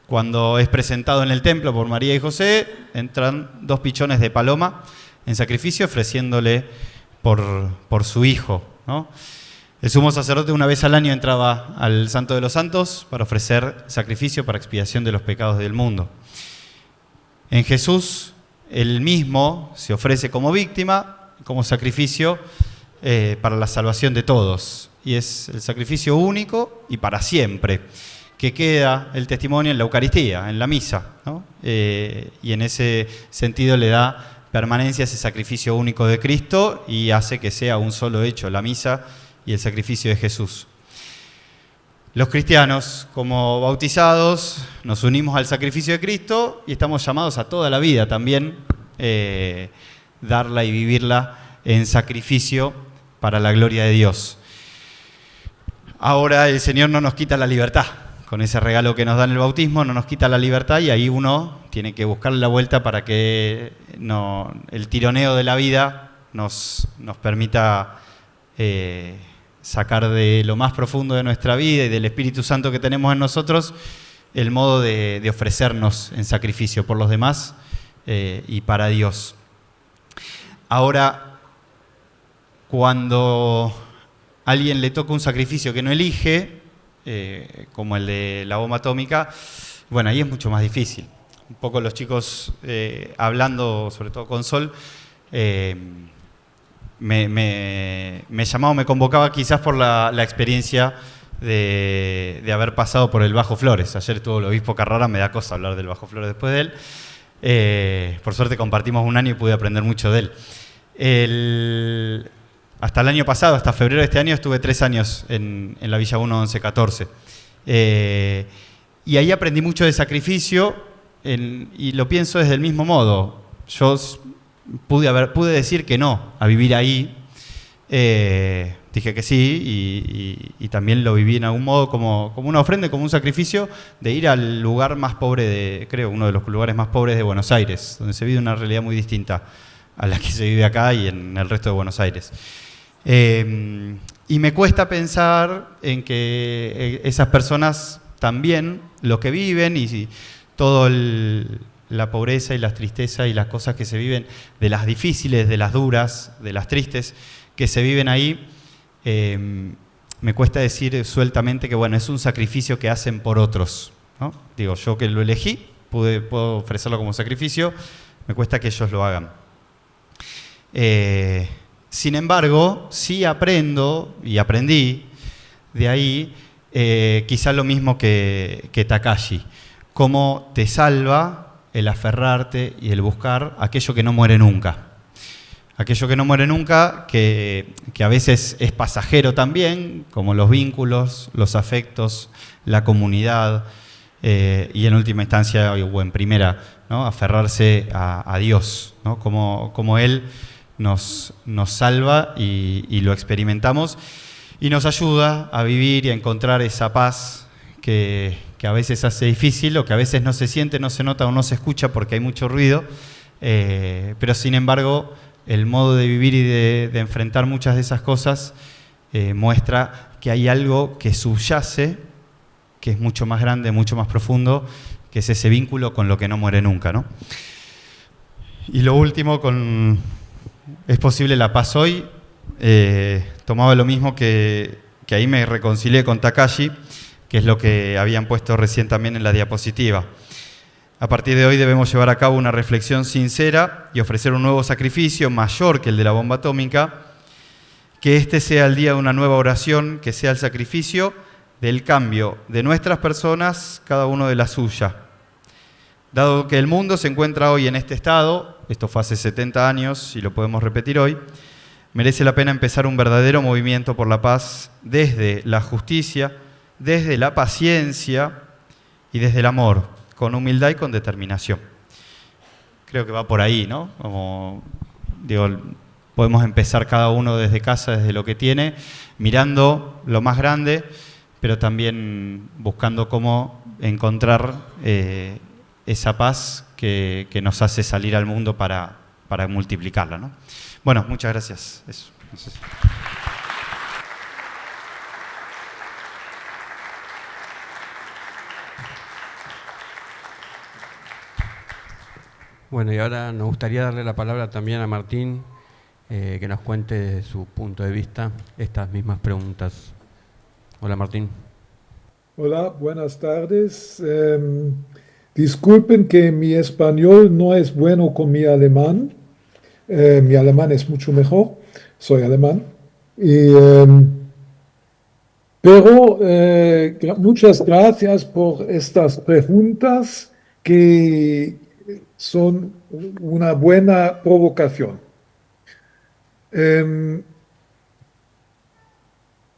cuando es presentado en el templo por María y José, entran 2 pichones de paloma en sacrificio ofreciéndole por su hijo, ¿no? El sumo sacerdote una vez al año entraba al Santo de los Santos para ofrecer sacrificio para expiación de los pecados del mundo. En Jesús, él mismo se ofrece como víctima, como sacrificio para la salvación de todos. Y es el sacrificio único y para siempre, que queda el testimonio en la Eucaristía, en la misa, ¿no? Y en ese sentido le da permanencia a ese sacrificio único de Cristo y hace que sea un solo hecho, la misa y el sacrificio de Jesús. Los cristianos, como bautizados, nos unimos al sacrificio de Cristo y estamos llamados a toda la vida también darla y vivirla en sacrificio para la gloria de Dios. Ahora el Señor no nos quita la libertad. Con ese regalo que nos da en el bautismo no nos quita la libertad y ahí uno tiene que buscarle la vuelta para que el tironeo de la vida nos permita sacar de lo más profundo de nuestra vida y del Espíritu Santo que tenemos en nosotros el modo de ofrecernos en sacrificio por los demás y para Dios. Ahora, cuando a alguien le toca un sacrificio que no elige, como el de la bomba atómica, bueno, ahí es mucho más difícil. Un poco los chicos, hablando sobre todo con Sol, me llamaba, me convocaba quizás por la experiencia de haber pasado por el Bajo Flores. Ayer estuvo el obispo Carrara, me da cosa hablar del Bajo Flores después de él. Por suerte compartimos un año y pude aprender mucho de él. Hasta el año pasado, hasta febrero de este año, estuve 3 años en la Villa 1, 11, 14. Y ahí aprendí mucho de sacrificio y lo pienso desde el mismo modo. Yo pude decir que no a vivir ahí. Dije que sí y también lo viví en algún modo como una ofrenda, como un sacrificio de ir al lugar más pobre creo, uno de los lugares más pobres de Buenos Aires, donde se vive una realidad muy distinta a la que se vive acá y en el resto de Buenos Aires. Y me cuesta pensar en que esas personas también lo que viven y todo la pobreza y las tristezas y las cosas que se viven, de las difíciles, de las duras, de las tristes que se viven ahí, me cuesta decir sueltamente que bueno, es un sacrificio que hacen por otros, ¿no? Digo, yo que lo elegí, puedo ofrecerlo como sacrificio, me cuesta que ellos lo hagan. Sin embargo, sí aprendo y aprendí de ahí quizá lo mismo que Takashi. Cómo te salva el aferrarte y el buscar aquello que no muere nunca. Aquello que no muere nunca, que a veces es pasajero también, como los vínculos, los afectos, la comunidad, y en última instancia, o en primera, ¿no? Aferrarse a Dios, ¿no? Como Él nos salva y lo experimentamos y nos ayuda a vivir y a encontrar esa paz que a veces hace difícil, o que a veces no se siente, no se nota o no se escucha porque hay mucho ruido, pero sin embargo el modo de vivir y de enfrentar muchas de esas cosas muestra que hay algo que subyace, que es mucho más grande, mucho más profundo, que es ese vínculo con lo que no muere nunca, ¿no? Y lo último, ¿es posible la paz hoy? Tomaba lo mismo que ahí me reconcilié con Takashi, que es lo que habían puesto recién también en la diapositiva. A partir de hoy debemos llevar a cabo una reflexión sincera y ofrecer un nuevo sacrificio mayor que el de la bomba atómica, que este sea el día de una nueva oración, que sea el sacrificio del cambio de nuestras personas, cada uno de la suya. Dado que el mundo se encuentra hoy en este estado, esto fue hace 70 años y lo podemos repetir hoy, merece la pena empezar un verdadero movimiento por la paz desde la justicia, desde la paciencia y desde el amor, con humildad y con determinación. Creo que va por ahí, ¿no? Como digo, podemos empezar cada uno desde casa, desde lo que tiene, mirando lo más grande, pero también buscando cómo encontrar esa paz que nos hace salir al mundo para multiplicarla, ¿no? Bueno, muchas gracias. Eso. Bueno, y ahora nos gustaría darle la palabra también a Martín, que nos cuente desde su punto de vista estas mismas preguntas. Hola, Martín. Hola, buenas tardes. Disculpen que mi español no es bueno con mi alemán. Mi alemán es mucho mejor, soy alemán. Pero muchas gracias por estas preguntas que son una buena provocación.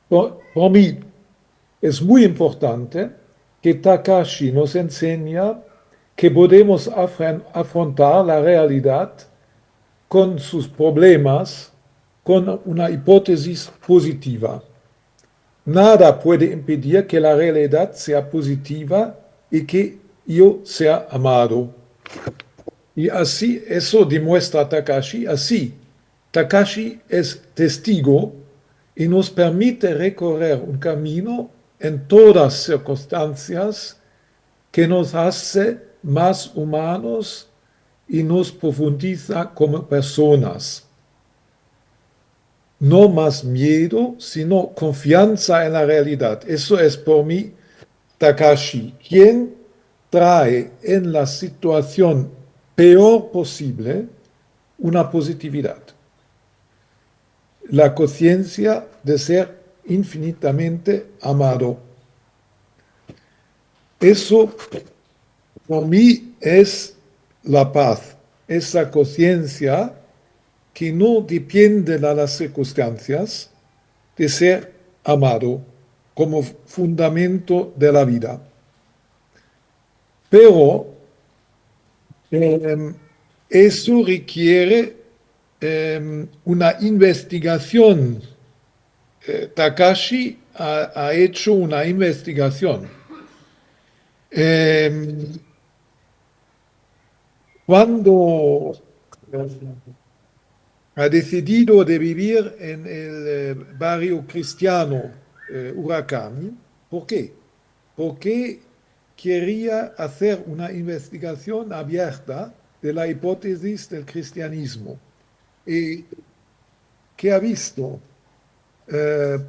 Por mí es muy importante que Takashi nos enseña que podemos afrontar la realidad con sus problemas con una hipótesis positiva. Nada puede impedir que la realidad sea positiva y que yo sea amado. Y así, eso demuestra Takashi. Así, Takashi es testigo y nos permite recorrer un camino en todas circunstancias que nos hace más humanos y nos profundiza como personas. No más miedo, sino confianza en la realidad. Eso es por mí Takashi, quien trae en la situación peor posible una positividad. La conciencia de ser infinitamente amado. Eso por mí es la paz, esa conciencia que no depende de las circunstancias, de ser amado como fundamento de la vida. Pero eso requiere una investigación. Takashi ha hecho una investigación. Cuando ha decidido de vivir en el barrio cristiano Huracán, ¿por qué? Porque quería hacer una investigación abierta de la hipótesis del cristianismo. ¿Y qué ha visto?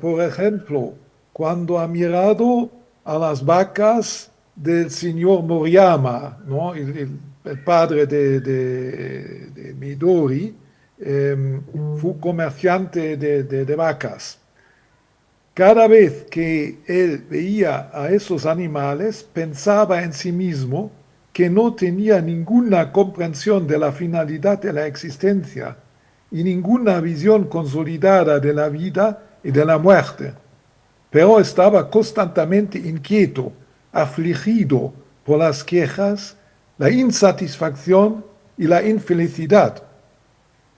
Por ejemplo, cuando ha mirado a las vacas del señor Moriyama, ¿no? el padre de Midori, fue comerciante de vacas. cada vez que él veía a esos animales, pensaba en sí mismo que no tenía ninguna comprensión de la finalidad de la existencia y ninguna visión consolidada de la vida y de la muerte, pero estaba constantemente inquieto, afligido por las quejas, la insatisfacción y la infelicidad.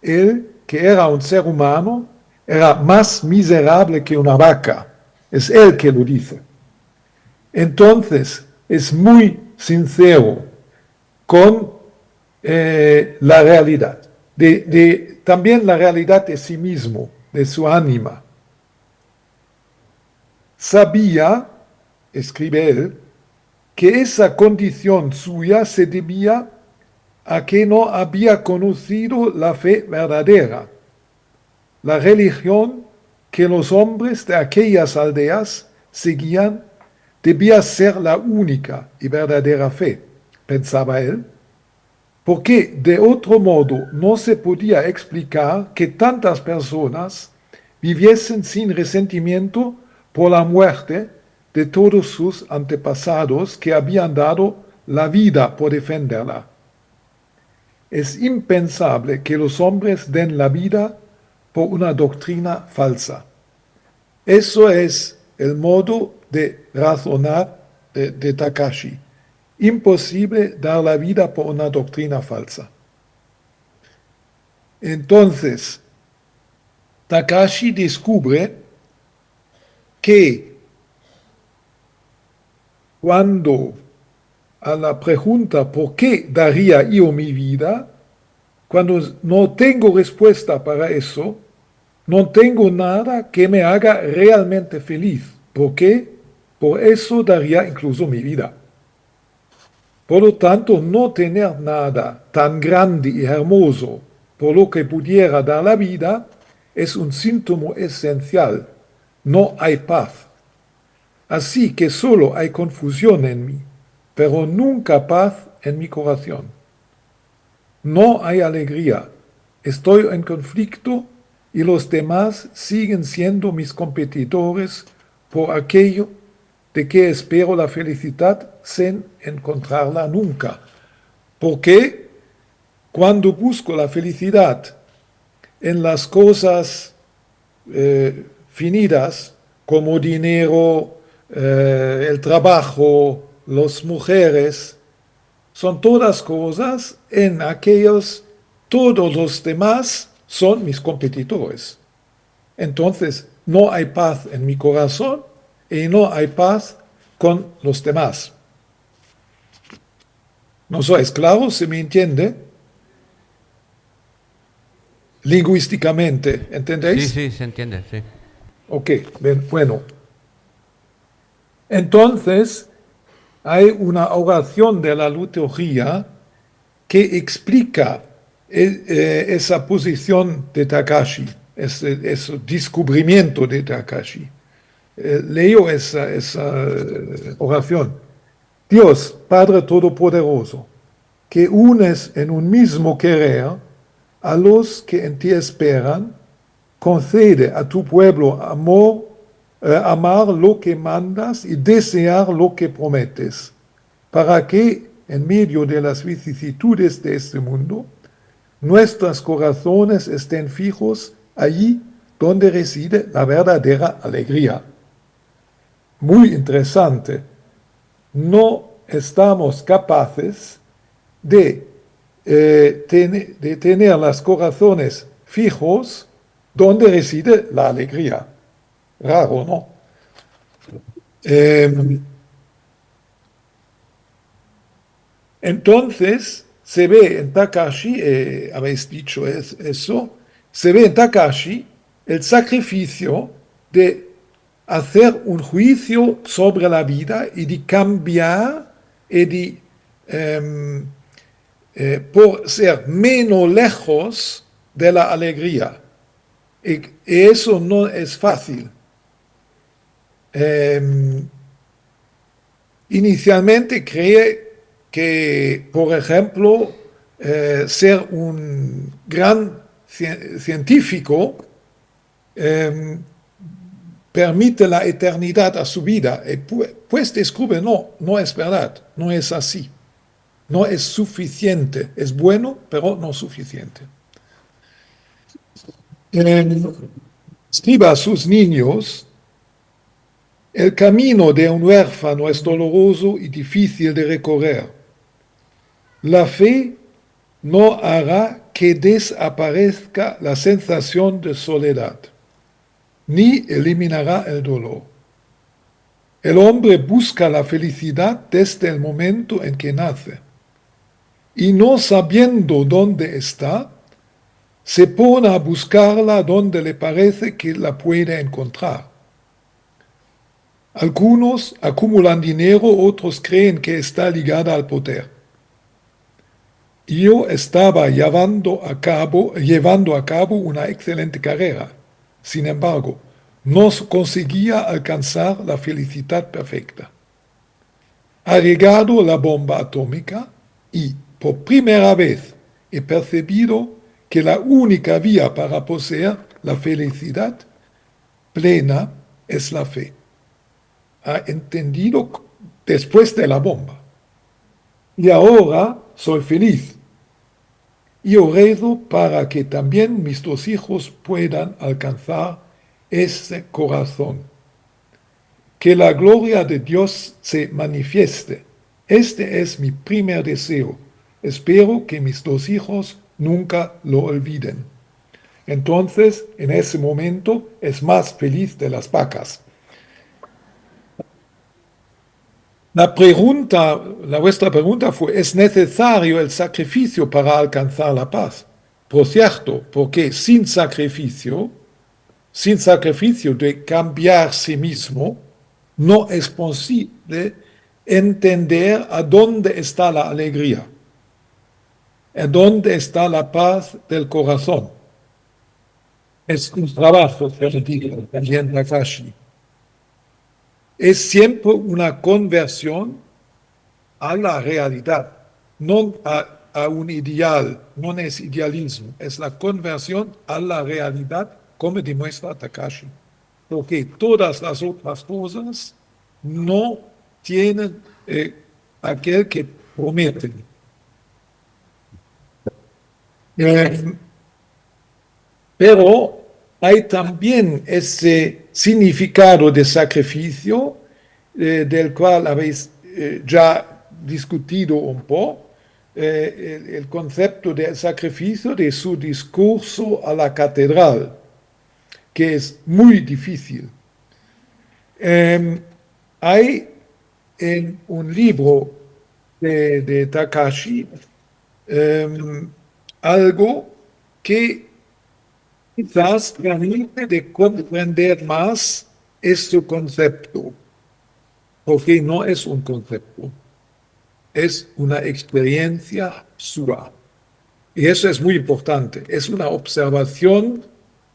Él, que era un ser humano, era más miserable que una vaca. Es él que lo dice. Entonces, es muy sincero con la realidad, también la realidad de sí mismo, de su ánima. Sabía, escribe él, que esa condición suya se debía a que no había conocido la fe verdadera. La religión que los hombres de aquellas aldeas seguían debía ser la única y verdadera fe, pensaba él, porque de otro modo no se podía explicar que tantas personas viviesen sin resentimiento por la muerte de todos sus antepasados que habían dado la vida por defenderla. Es impensable que los hombres den la vida por una doctrina falsa. Eso es el modo de razonar de Takashi. Imposible dar la vida por una doctrina falsa. Entonces, Takashi descubre que cuando a la pregunta ¿por qué daría yo mi vida? Cuando no tengo respuesta para eso, no tengo nada que me haga realmente feliz. ¿Por qué? Por eso daría incluso mi vida. Por lo tanto, no tener nada tan grande y hermoso por lo que pudiera dar la vida es un síntoma esencial. No hay paz. Así que solo hay confusión en mí, pero nunca paz en mi corazón. No hay alegría. Estoy en conflicto y los demás siguen siendo mis competidores por aquello de que espero la felicidad sin encontrarla nunca. Porque cuando busco la felicidad en las cosas finitas, como dinero, el trabajo, las mujeres, son todas cosas en aquellos, todos los demás son mis competidores. Entonces, no hay paz en mi corazón y no hay paz con los demás. ¿No sois claros? ¿Se me entiende? Lingüísticamente, ¿entendéis? Sí, se entiende, sí. Ok, bien, bueno. Entonces, hay una oración de la liturgia que explica esa posición de Takashi, ese descubrimiento de Takashi. Leo esa oración. Dios, Padre Todopoderoso, que unes en un mismo querer a los que en ti esperan, concede a tu pueblo amar lo que mandas y desear lo que prometes, para que, en medio de las vicisitudes de este mundo, nuestros corazones estén fijos allí donde reside la verdadera alegría. Muy interesante. No estamos capaces de tener los corazones fijos donde reside la alegría. Raro, ¿no? Entonces, se ve en Takashi, habéis dicho eso, se ve en Takashi el sacrificio de hacer un juicio sobre la vida y de cambiar y de, por ser menos lejos de la alegría. Y eso no es fácil. Inicialmente cree que, por ejemplo, ser un gran científico permite la eternidad a su vida. Y pues descubre, no, no es verdad, no es así. No es suficiente. Es bueno, pero no suficiente. Escriba a sus niños: el camino de un huérfano es doloroso y difícil de recorrer. La fe no hará que desaparezca la sensación de soledad, ni eliminará el dolor. El hombre busca la felicidad desde el momento en que nace, y no sabiendo dónde está, se pone a buscarla donde le parece que la puede encontrar. Algunos acumulan dinero, otros creen que está ligada al poder. Yo estaba llevando a cabo una excelente carrera. Sin embargo, no conseguía alcanzar la felicidad perfecta. Ha llegado la bomba atómica y, por primera vez, he percibido que la única vía para poseer la felicidad plena es la fe. Ha entendido después de la bomba. Y ahora soy feliz. Y rezo para que también mis 2 hijos puedan alcanzar ese corazón. Que la gloria de Dios se manifieste. Este es mi primer deseo. Espero que mis 2 hijos nunca lo olviden. Entonces, en ese momento, es más feliz de las vacas. Vuestra pregunta fue: ¿es necesario el sacrificio para alcanzar la paz? Por cierto, porque sin sacrificio de cambiar sí mismo, no es posible entender a dónde está la alegría, a dónde está la paz del corazón. Es un trabajo, también Takashi. Es siempre una conversión a la realidad, no a un ideal, no es idealismo, es la conversión a la realidad, como demuestra Takashi. Porque todas las otras cosas no tienen aquel que prometen. Pero hay también ese significado de sacrificio del cual habéis ya discutido un poco, el concepto de sacrificio de su discurso a la catedral, que es muy difícil. Hay en un libro de Takashi algo que quizás permite de comprender más este concepto, porque no es un concepto, es una experiencia suya. Y eso es muy importante, es una observación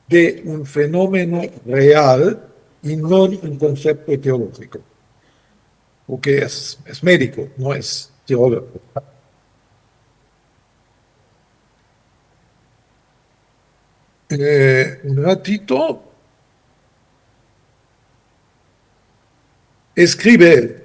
de un fenómeno real y no un concepto teológico, porque es médico, no es teólogo. Un ratito. Escribe él: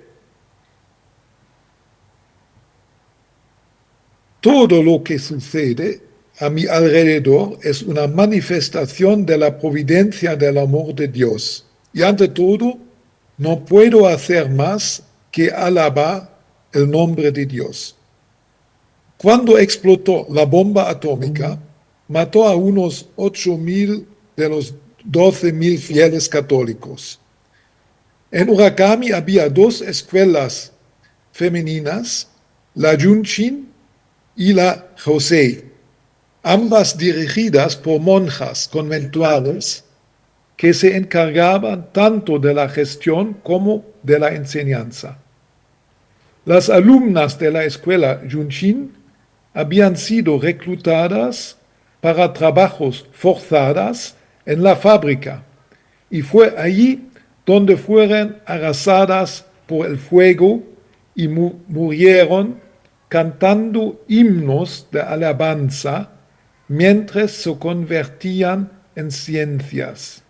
todo lo que sucede a mi alrededor es una manifestación de la providencia del amor de Dios. Y ante todo, no puedo hacer más que alabar el nombre de Dios. Cuando explotó la bomba atómica, mató a unos 8.000 de los 12.000 fieles católicos. En Urakami había 2 escuelas femeninas, la Junshin y la Josei, ambas dirigidas por monjas conventuales que se encargaban tanto de la gestión como de la enseñanza. Las alumnas de la escuela Junshin habían sido reclutadas para trabajos forzados en la fábrica, y fue allí donde fueron arrasadas por el fuego y murieron cantando himnos de alabanza mientras se convertían en cenizas.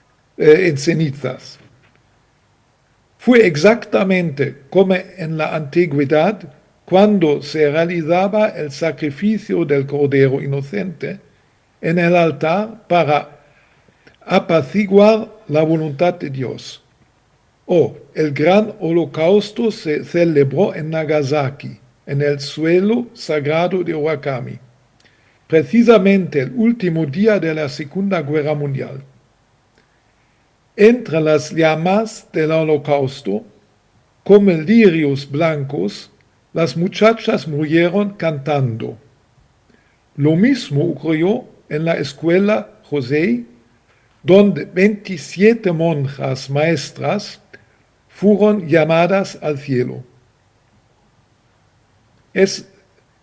Fue exactamente como en la antigüedad, cuando se realizaba el sacrificio del Cordero inocente en el altar para apaciguar la voluntad de Dios. El gran holocausto se celebró en Nagasaki, en el suelo sagrado de Owakami, precisamente el último día de la Segunda Guerra Mundial. Entre las llamas del holocausto, como lirios blancos, las muchachas murieron cantando. Lo mismo ocurrió en la escuela José, donde 27 monjas maestras fueron llamadas al cielo.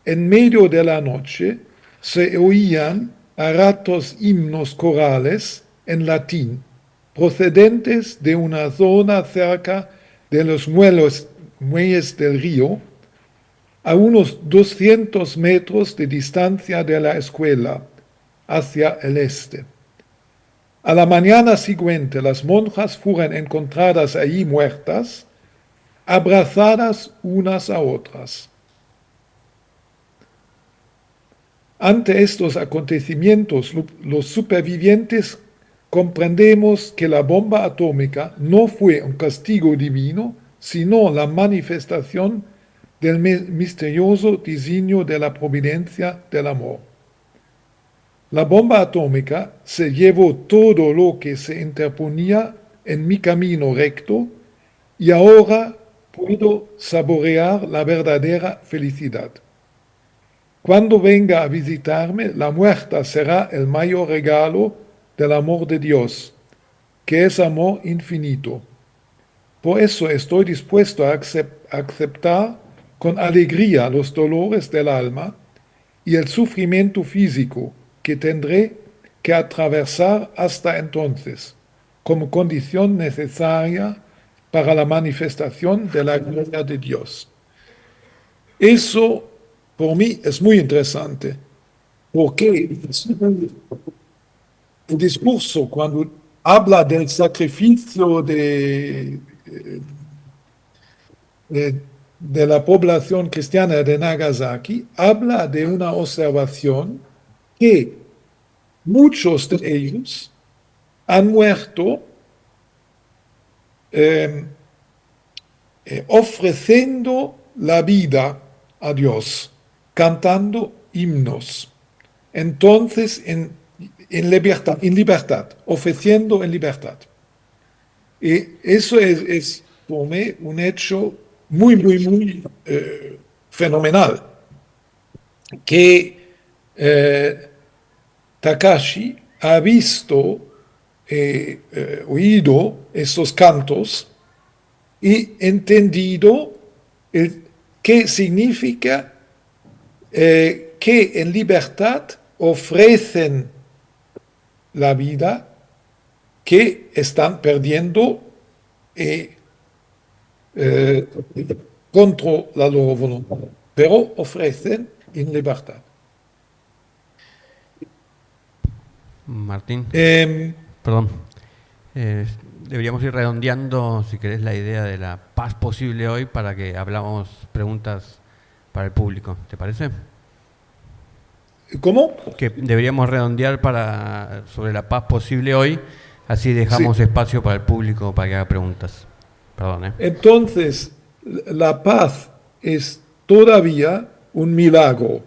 En medio de la noche se oían a ratos himnos corales en latín, procedentes de una zona cerca de los muelles del río, a unos 200 metros de distancia de la escuela, hacia el este. A la mañana siguiente las monjas fueron encontradas allí muertas, abrazadas unas a otras. Ante estos acontecimientos, los supervivientes comprendemos que la bomba atómica no fue un castigo divino, sino la manifestación del misterioso designio de la providencia del amor. La bomba atómica se llevó todo lo que se interponía en mi camino recto y ahora puedo saborear la verdadera felicidad. Cuando venga a visitarme, la muerte será el mayor regalo del amor de Dios, que es amor infinito. Por eso estoy dispuesto a aceptar con alegría los dolores del alma y el sufrimiento físico que tendré que atravesar hasta entonces, como condición necesaria para la manifestación de la gloria de Dios. Eso, por mí, es muy interesante, porque el discurso, cuando habla del sacrificio de la población cristiana de Nagasaki, habla de una observación que muchos de ellos han muerto ofreciendo la vida a Dios, cantando himnos. Entonces, en libertad, ofreciendo en libertad. Y eso es por mí un hecho muy fenomenal, que Takashi ha visto, oído estos cantos y entendido qué significa que en libertad ofrecen la vida que están perdiendo contra la voluntad, pero ofrecen en libertad. Martín, perdón. Deberíamos ir redondeando, si querés, la idea de la paz posible hoy para que hablamos preguntas para el público. ¿Te parece? ¿Cómo? Que deberíamos redondear sobre la paz posible hoy, así dejamos espacio para el público para que haga preguntas. Perdón. Entonces, la paz es todavía un milagro,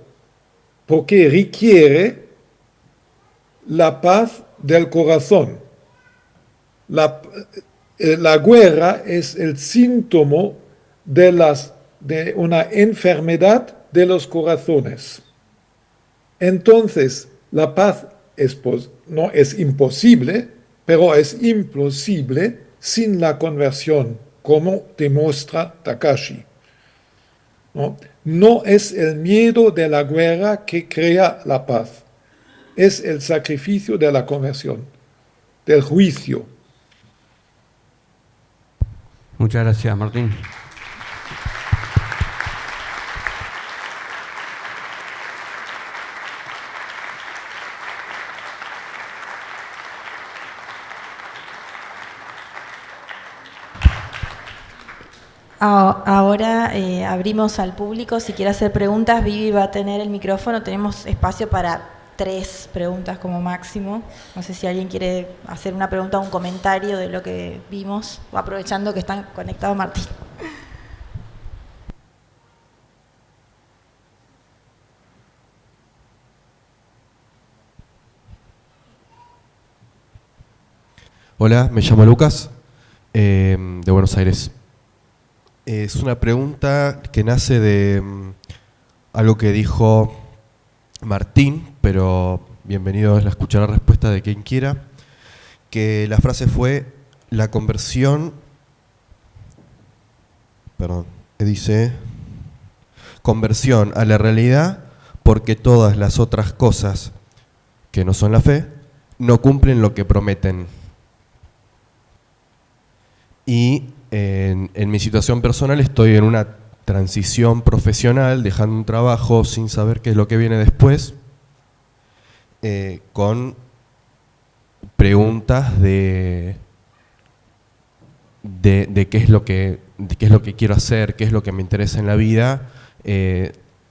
porque requiere la paz del corazón. La guerra es el síntoma de una enfermedad de los corazones. Entonces, la paz no es imposible, pero es imposible sin la conversión, como demuestra Takashi. No es el miedo de la guerra que crea la paz, es el sacrificio de la conversión, del juicio. Muchas gracias, Martín. Ahora abrimos al público. Si quiere hacer preguntas, Vivi va a tener el micrófono. Tenemos espacio para 3 preguntas como máximo. No sé si alguien quiere hacer una pregunta o un comentario de lo que vimos, aprovechando que están conectados Martín. Hola, me llamo Lucas, de Buenos Aires. Es una pregunta que nace de algo que dijo Martín, pero bienvenido a escuchar la respuesta de quien quiera, que la frase fue la conversión, dice, conversión a la realidad porque todas las otras cosas que no son la fe no cumplen lo que prometen. Y en mi situación personal estoy en una transición profesional, dejando un trabajo sin saber qué es lo que viene después, con preguntas de qué es lo que quiero hacer, qué es lo que me interesa en la vida,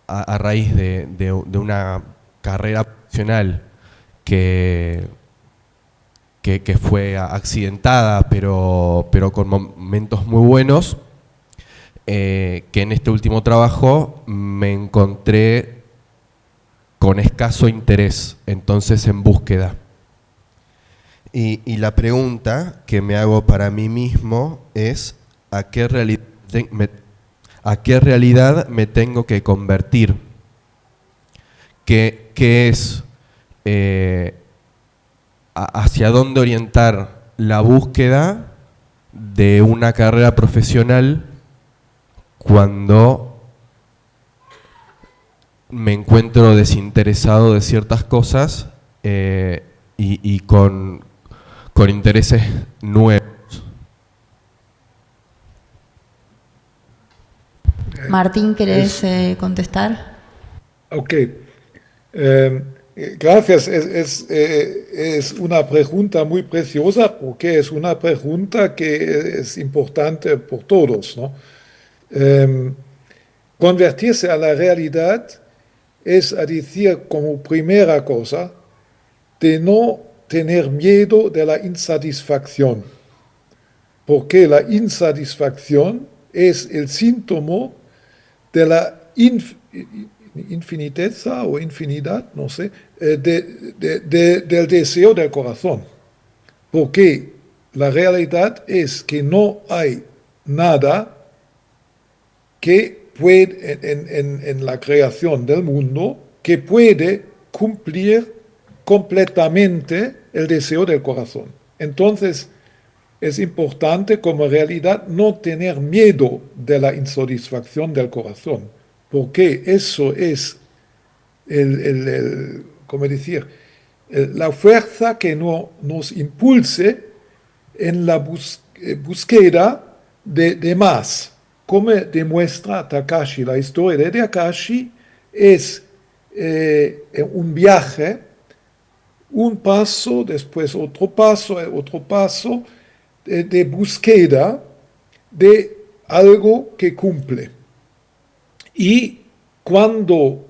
a raíz de una carrera profesional que fue accidentada, pero con momentos muy buenos, que en este último trabajo me encontré con escaso interés, entonces en búsqueda. Y la pregunta que me hago para mí mismo es ¿a qué realidad me tengo que convertir? ¿Qué es hacia dónde orientar la búsqueda de una carrera profesional cuando me encuentro desinteresado de ciertas cosas y con intereses nuevos? Martín, ¿querés contestar? Ok. Gracias. Es una pregunta muy preciosa porque es una pregunta que es importante por todos, ¿no? Convertirse a la realidad es a decir como primera cosa de no tener miedo de la insatisfacción, porque la insatisfacción es el síntoma de la infiniteza o infinidad, no sé, del deseo del corazón. Porque la realidad es que no hay nada que puede, en la creación del mundo, que puede cumplir completamente el deseo del corazón. Entonces, es importante como realidad no tener miedo de la insatisfacción del corazón, porque eso es ¿cómo decir? La fuerza que nos impulse en la búsqueda de más. Como demuestra Takashi, la historia de Takashi es un viaje, un paso, después otro paso de búsqueda de algo que cumple. Y cuando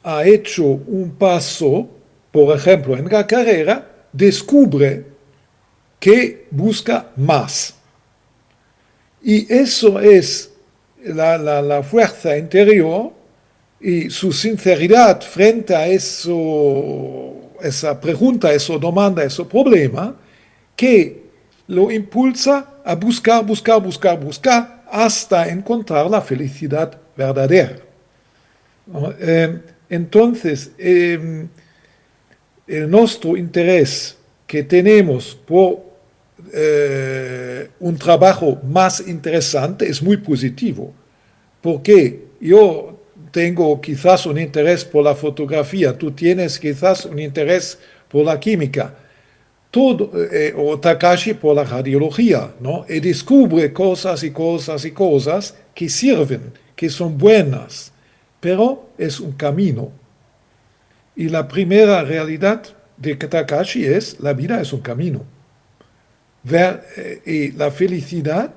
ha hecho un paso, por ejemplo, en la carrera, descubre que busca más. Y eso es la fuerza interior y su sinceridad frente a esa pregunta, esa demanda, ese problema, que lo impulsa a buscar hasta encontrar la felicidad verdadera. Entonces, nuestro interés que tenemos por un trabajo más interesante es muy positivo, porque yo tengo quizás un interés por la fotografía, tú tienes quizás un interés por la química, o Takashi por la radiología, ¿no? Y descubre cosas que sirven, que son buenas, pero es un camino. Y la primera realidad de Takashi es, la vida es un camino. Y la felicidad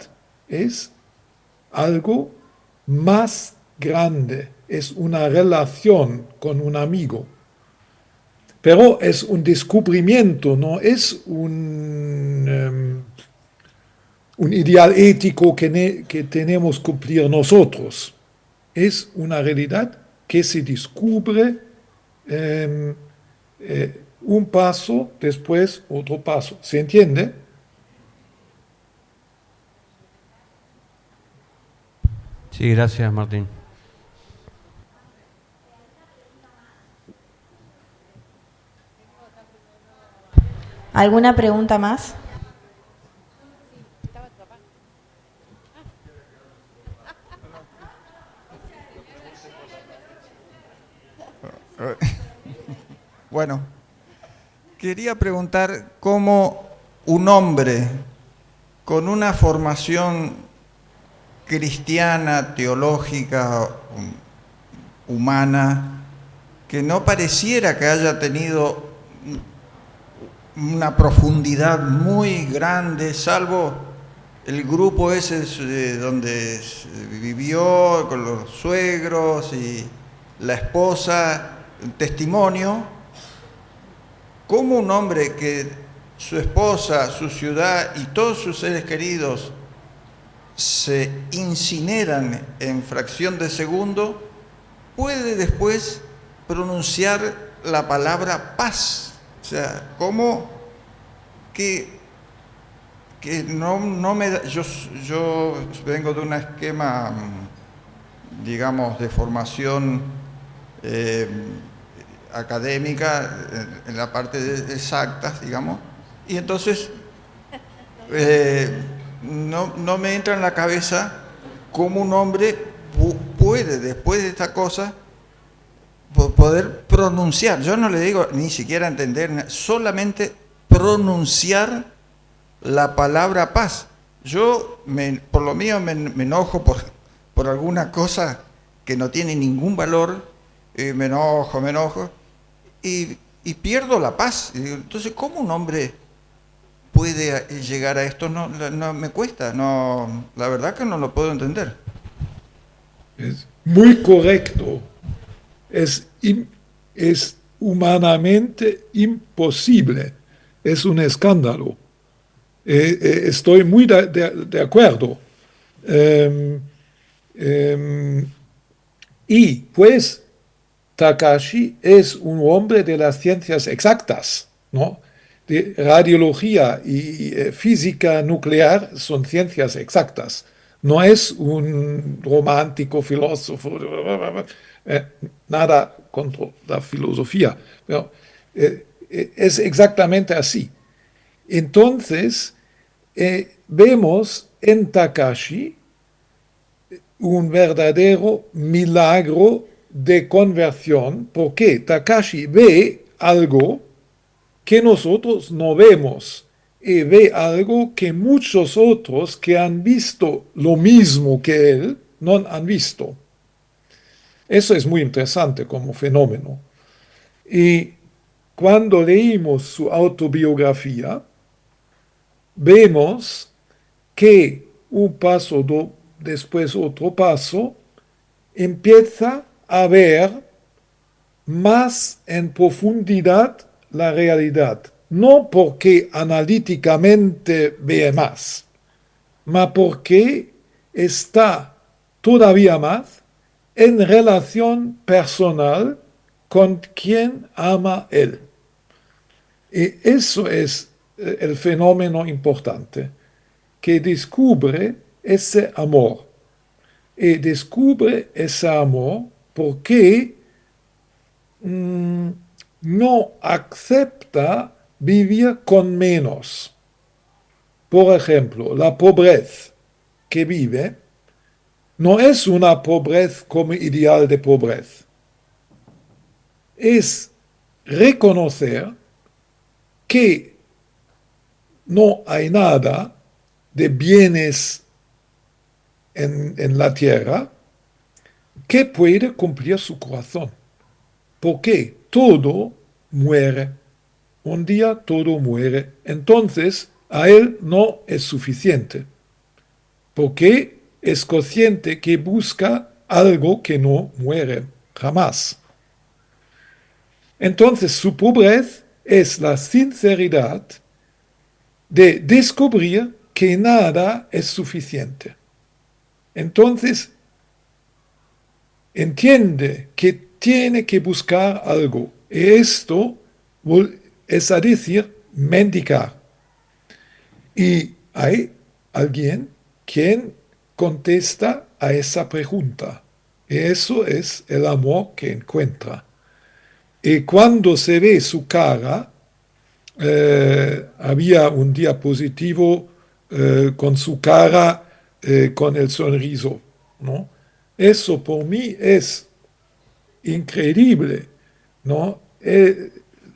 es algo más grande, es una relación con un amigo. Pero es un descubrimiento, no es un ideal ético que tenemos que cumplir nosotros. Es una realidad que se descubre un paso, después otro paso. ¿Se entiende? Sí, gracias, Martín. ¿Alguna pregunta más? Bueno, quería preguntar cómo un hombre con una formación cristiana, teológica, humana, que no pareciera que haya tenido una profundidad muy grande, salvo el grupo ese donde vivió con los suegros y la esposa, un testimonio, como un hombre que su esposa, su ciudad y todos sus seres queridos se incineran en fracción de segundo, puede después pronunciar la palabra paz. O sea, como que no me da, yo vengo de un esquema, digamos, de formación académica en la parte de exactas, digamos, y entonces no me entra en la cabeza cómo un hombre puede, después de esta cosa, poder pronunciar. Yo no le digo ni siquiera entender, solamente pronunciar la palabra paz. Yo, por lo mío, me enojo por alguna cosa que no tiene ningún valor, me enojo, y pierdo la paz. Entonces, ¿cómo un hombre puede llegar a esto? No me cuesta, la verdad que no lo puedo entender. Es muy correcto. Es humanamente imposible. Es un escándalo. Estoy muy de acuerdo. Y pues Takashi es un hombre de las ciencias exactas, ¿no? De radiología y física nuclear son ciencias exactas. No es un romántico filósofo, nada contra la filosofía, pero es exactamente así. Entonces, vemos en Takashi un verdadero milagro de conversión, porque Takashi ve algo que nosotros no vemos y ve algo que muchos otros que han visto lo mismo que él no han visto. Eso es muy interesante como fenómeno. Y cuando leímos su autobiografía, vemos que un paso después otro paso empieza a ver más en profundidad la realidad, no porque analíticamente ve más, mas porque está todavía más en relación personal con quien ama él. Y eso es el fenómeno importante, que descubre ese amor. Y descubre ese amor porque no acepta vivir con menos. Por ejemplo, la pobreza que vive no es una pobreza como ideal de pobreza. Es reconocer que no hay nada de bienes en la tierra que puede cumplir su corazón. Porque todo muere. Un día todo muere. Entonces, a él no es suficiente. Porque es consciente que busca algo que no muere jamás. Entonces su pobreza es la sinceridad de descubrir que nada es suficiente. Entonces entiende que tiene que buscar algo. Y esto es a decir, mendigar. Y hay alguien quien contesta a esa pregunta. Y eso es el amor que encuentra. Y cuando se ve su cara, había un diapositivo con su cara, con el sonriso, ¿no? Eso por mí es increíble, ¿no?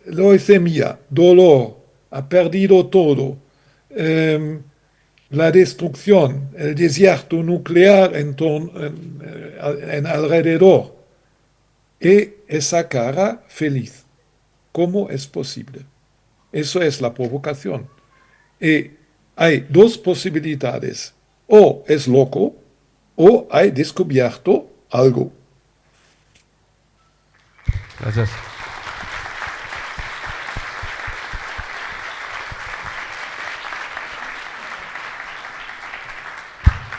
Leucemia, dolor, ha perdido todo, la destrucción, el desierto nuclear en alrededor, y esa cara feliz. ¿Cómo es posible? Eso es la provocación. Y hay dos posibilidades. O es loco, o hay descubierto algo. Gracias.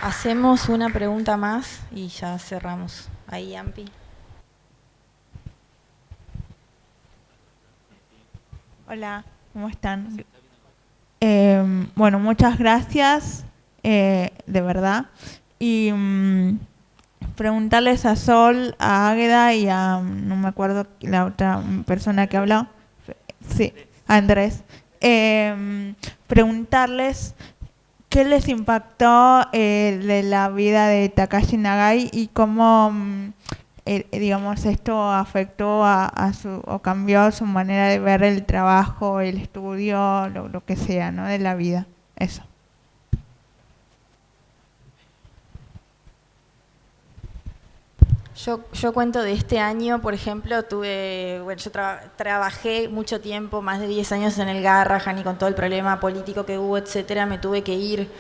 Hacemos una pregunta más y ya cerramos. Ahí, Ampi. Hola, ¿cómo están? Bueno, muchas gracias, de verdad. Y preguntarles a Sol, a Águeda y a, no me acuerdo la otra persona que habló, sí, a Andrés, preguntarles qué les impactó de la vida de Takashi Nagai y cómo, digamos, esto afectó o cambió su manera de ver el trabajo, el estudio, lo que sea, ¿no? De la vida. Eso. Yo cuento de este año, por ejemplo, yo trabajé mucho tiempo, más de 10 años en el Garrahan y con todo el problema político que hubo, etcétera, me tuve que ir.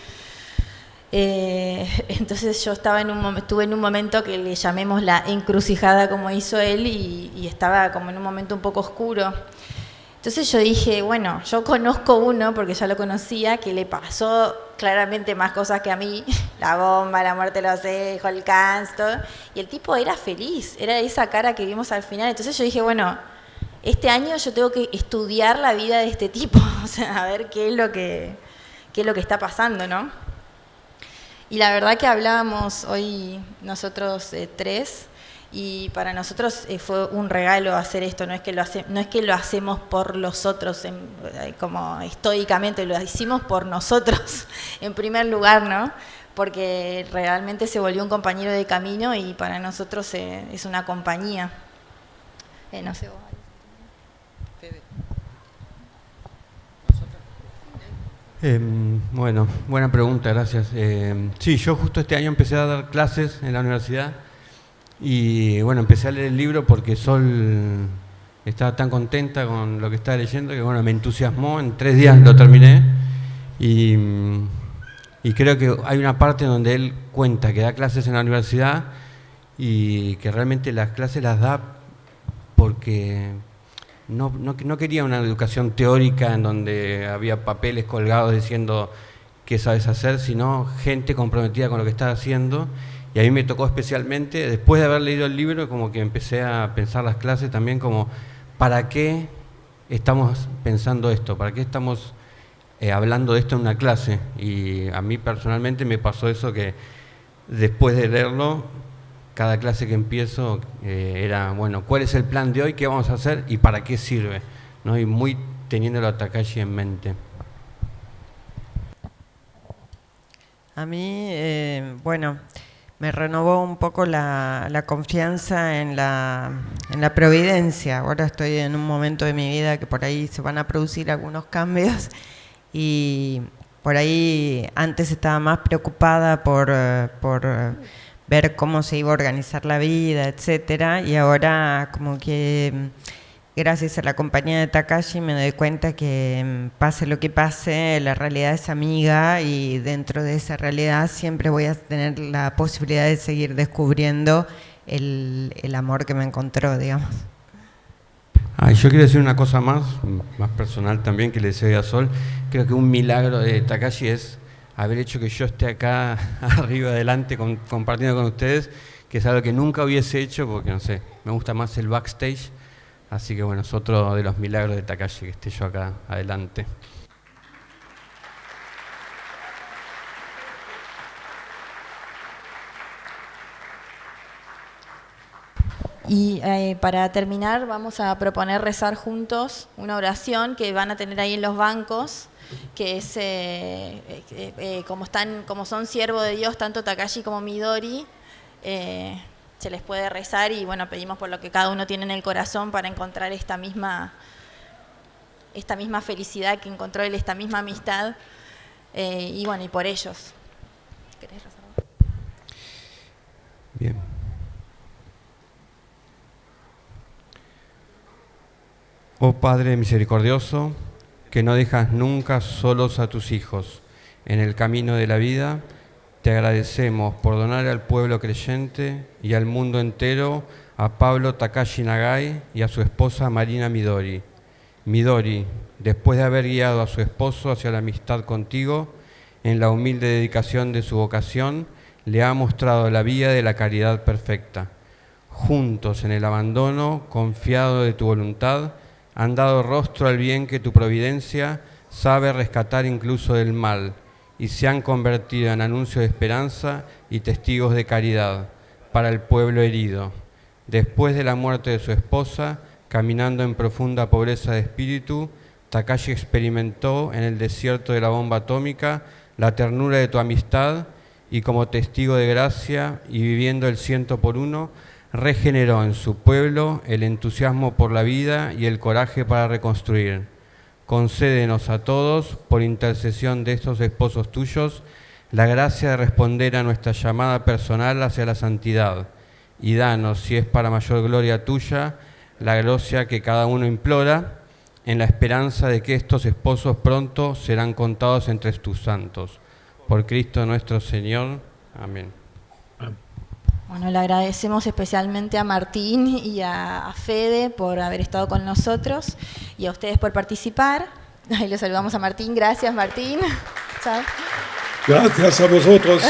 Entonces yo estuve en un momento que le llamemos la encrucijada, como hizo él, y estaba como en un momento un poco oscuro. Entonces yo dije, bueno, yo conozco uno, porque ya lo conocía, que le pasó claramente más cosas que a mí, la bomba, la muerte de los hijos, el cáncer, todo, y el tipo era feliz, era esa cara que vimos al final. Entonces yo dije, bueno, este año yo tengo que estudiar la vida de este tipo, o sea, a ver qué es lo que está pasando, ¿no? Y la verdad que hablábamos hoy nosotros tres, y para nosotros fue un regalo hacer esto, no es que lo hacemos por los otros, como estoicamente, lo hicimos por nosotros, en primer lugar, ¿no? Porque realmente se volvió un compañero de camino y para nosotros es una compañía. No sé vos. Bueno, buena pregunta, gracias. Sí, yo justo este año empecé a dar clases en la universidad y bueno, empecé a leer el libro porque Sol estaba tan contenta con lo que estaba leyendo que bueno, me entusiasmó, en 3 días lo terminé y creo que hay una parte donde él cuenta que da clases en la universidad y que realmente las clases las da porque no quería una educación teórica en donde había papeles colgados diciendo qué sabes hacer, sino gente comprometida con lo que estás haciendo. Y a mí me tocó especialmente, después de haber leído el libro, como que empecé a pensar las clases también como, ¿para qué estamos pensando esto? ¿Para qué estamos hablando de esto en una clase? Y a mí personalmente me pasó eso, que después de leerlo, cada clase que empiezo era, bueno, ¿cuál es el plan de hoy? ¿Qué vamos a hacer? ¿Y para qué sirve? ¿No? Y muy teniéndolo a Takashi en mente. A mí, bueno, me renovó un poco la confianza en la providencia. Ahora estoy en un momento de mi vida que por ahí se van a producir algunos cambios y por ahí antes estaba más preocupada por ver cómo se iba a organizar la vida, etcétera, y ahora como que gracias a la compañía de Takashi me doy cuenta que pase lo que pase, la realidad es amiga y dentro de esa realidad siempre voy a tener la posibilidad de seguir descubriendo el amor que me encontró, digamos. Yo quiero decir una cosa más personal también, que le deseo a Sol. Creo que un milagro de Takashi es haber hecho que yo esté acá arriba adelante compartiendo con ustedes, que es algo que nunca hubiese hecho porque, no sé, me gusta más el backstage. Así que bueno, es otro de los milagros de Takashi que esté yo acá adelante. Y para terminar vamos a proponer rezar juntos una oración que van a tener ahí en los bancos, que es como son siervos de Dios, tanto Takashi como Midori, se les puede rezar y bueno, pedimos por lo que cada uno tiene en el corazón para encontrar esta misma felicidad que encontró él, esta misma amistad, y bueno, y por ellos. ¿Querés rezar? Bien. Oh Padre misericordioso, que no dejas nunca solos a tus hijos en el camino de la vida, te agradecemos por donar al pueblo creyente y al mundo entero a Pablo Takashi Nagai y a su esposa Marina Midori. Midori, después de haber guiado a su esposo hacia la amistad contigo, en la humilde dedicación de su vocación, le ha mostrado la vía de la caridad perfecta. Juntos en el abandono, confiado de tu voluntad, han dado rostro al bien que tu providencia sabe rescatar incluso del mal, y se han convertido en anuncio de esperanza y testigos de caridad para el pueblo herido. Después de la muerte de su esposa, caminando en profunda pobreza de espíritu, Takashi experimentó en el desierto de la bomba atómica la ternura de tu amistad y como testigo de gracia y viviendo el 100 por 1, regeneró en su pueblo el entusiasmo por la vida y el coraje para reconstruir. Concédenos a todos, por intercesión de estos esposos tuyos, la gracia de responder a nuestra llamada personal hacia la santidad, y danos, si es para mayor gloria tuya, la gracia que cada uno implora, en la esperanza de que estos esposos pronto serán contados entre tus santos. Por Cristo nuestro Señor. Amén. Bueno, le agradecemos especialmente a Martín y a Fede por haber estado con nosotros y a ustedes por participar. Ahí le saludamos a Martín. Gracias, Martín. Chao. Gracias a vosotros.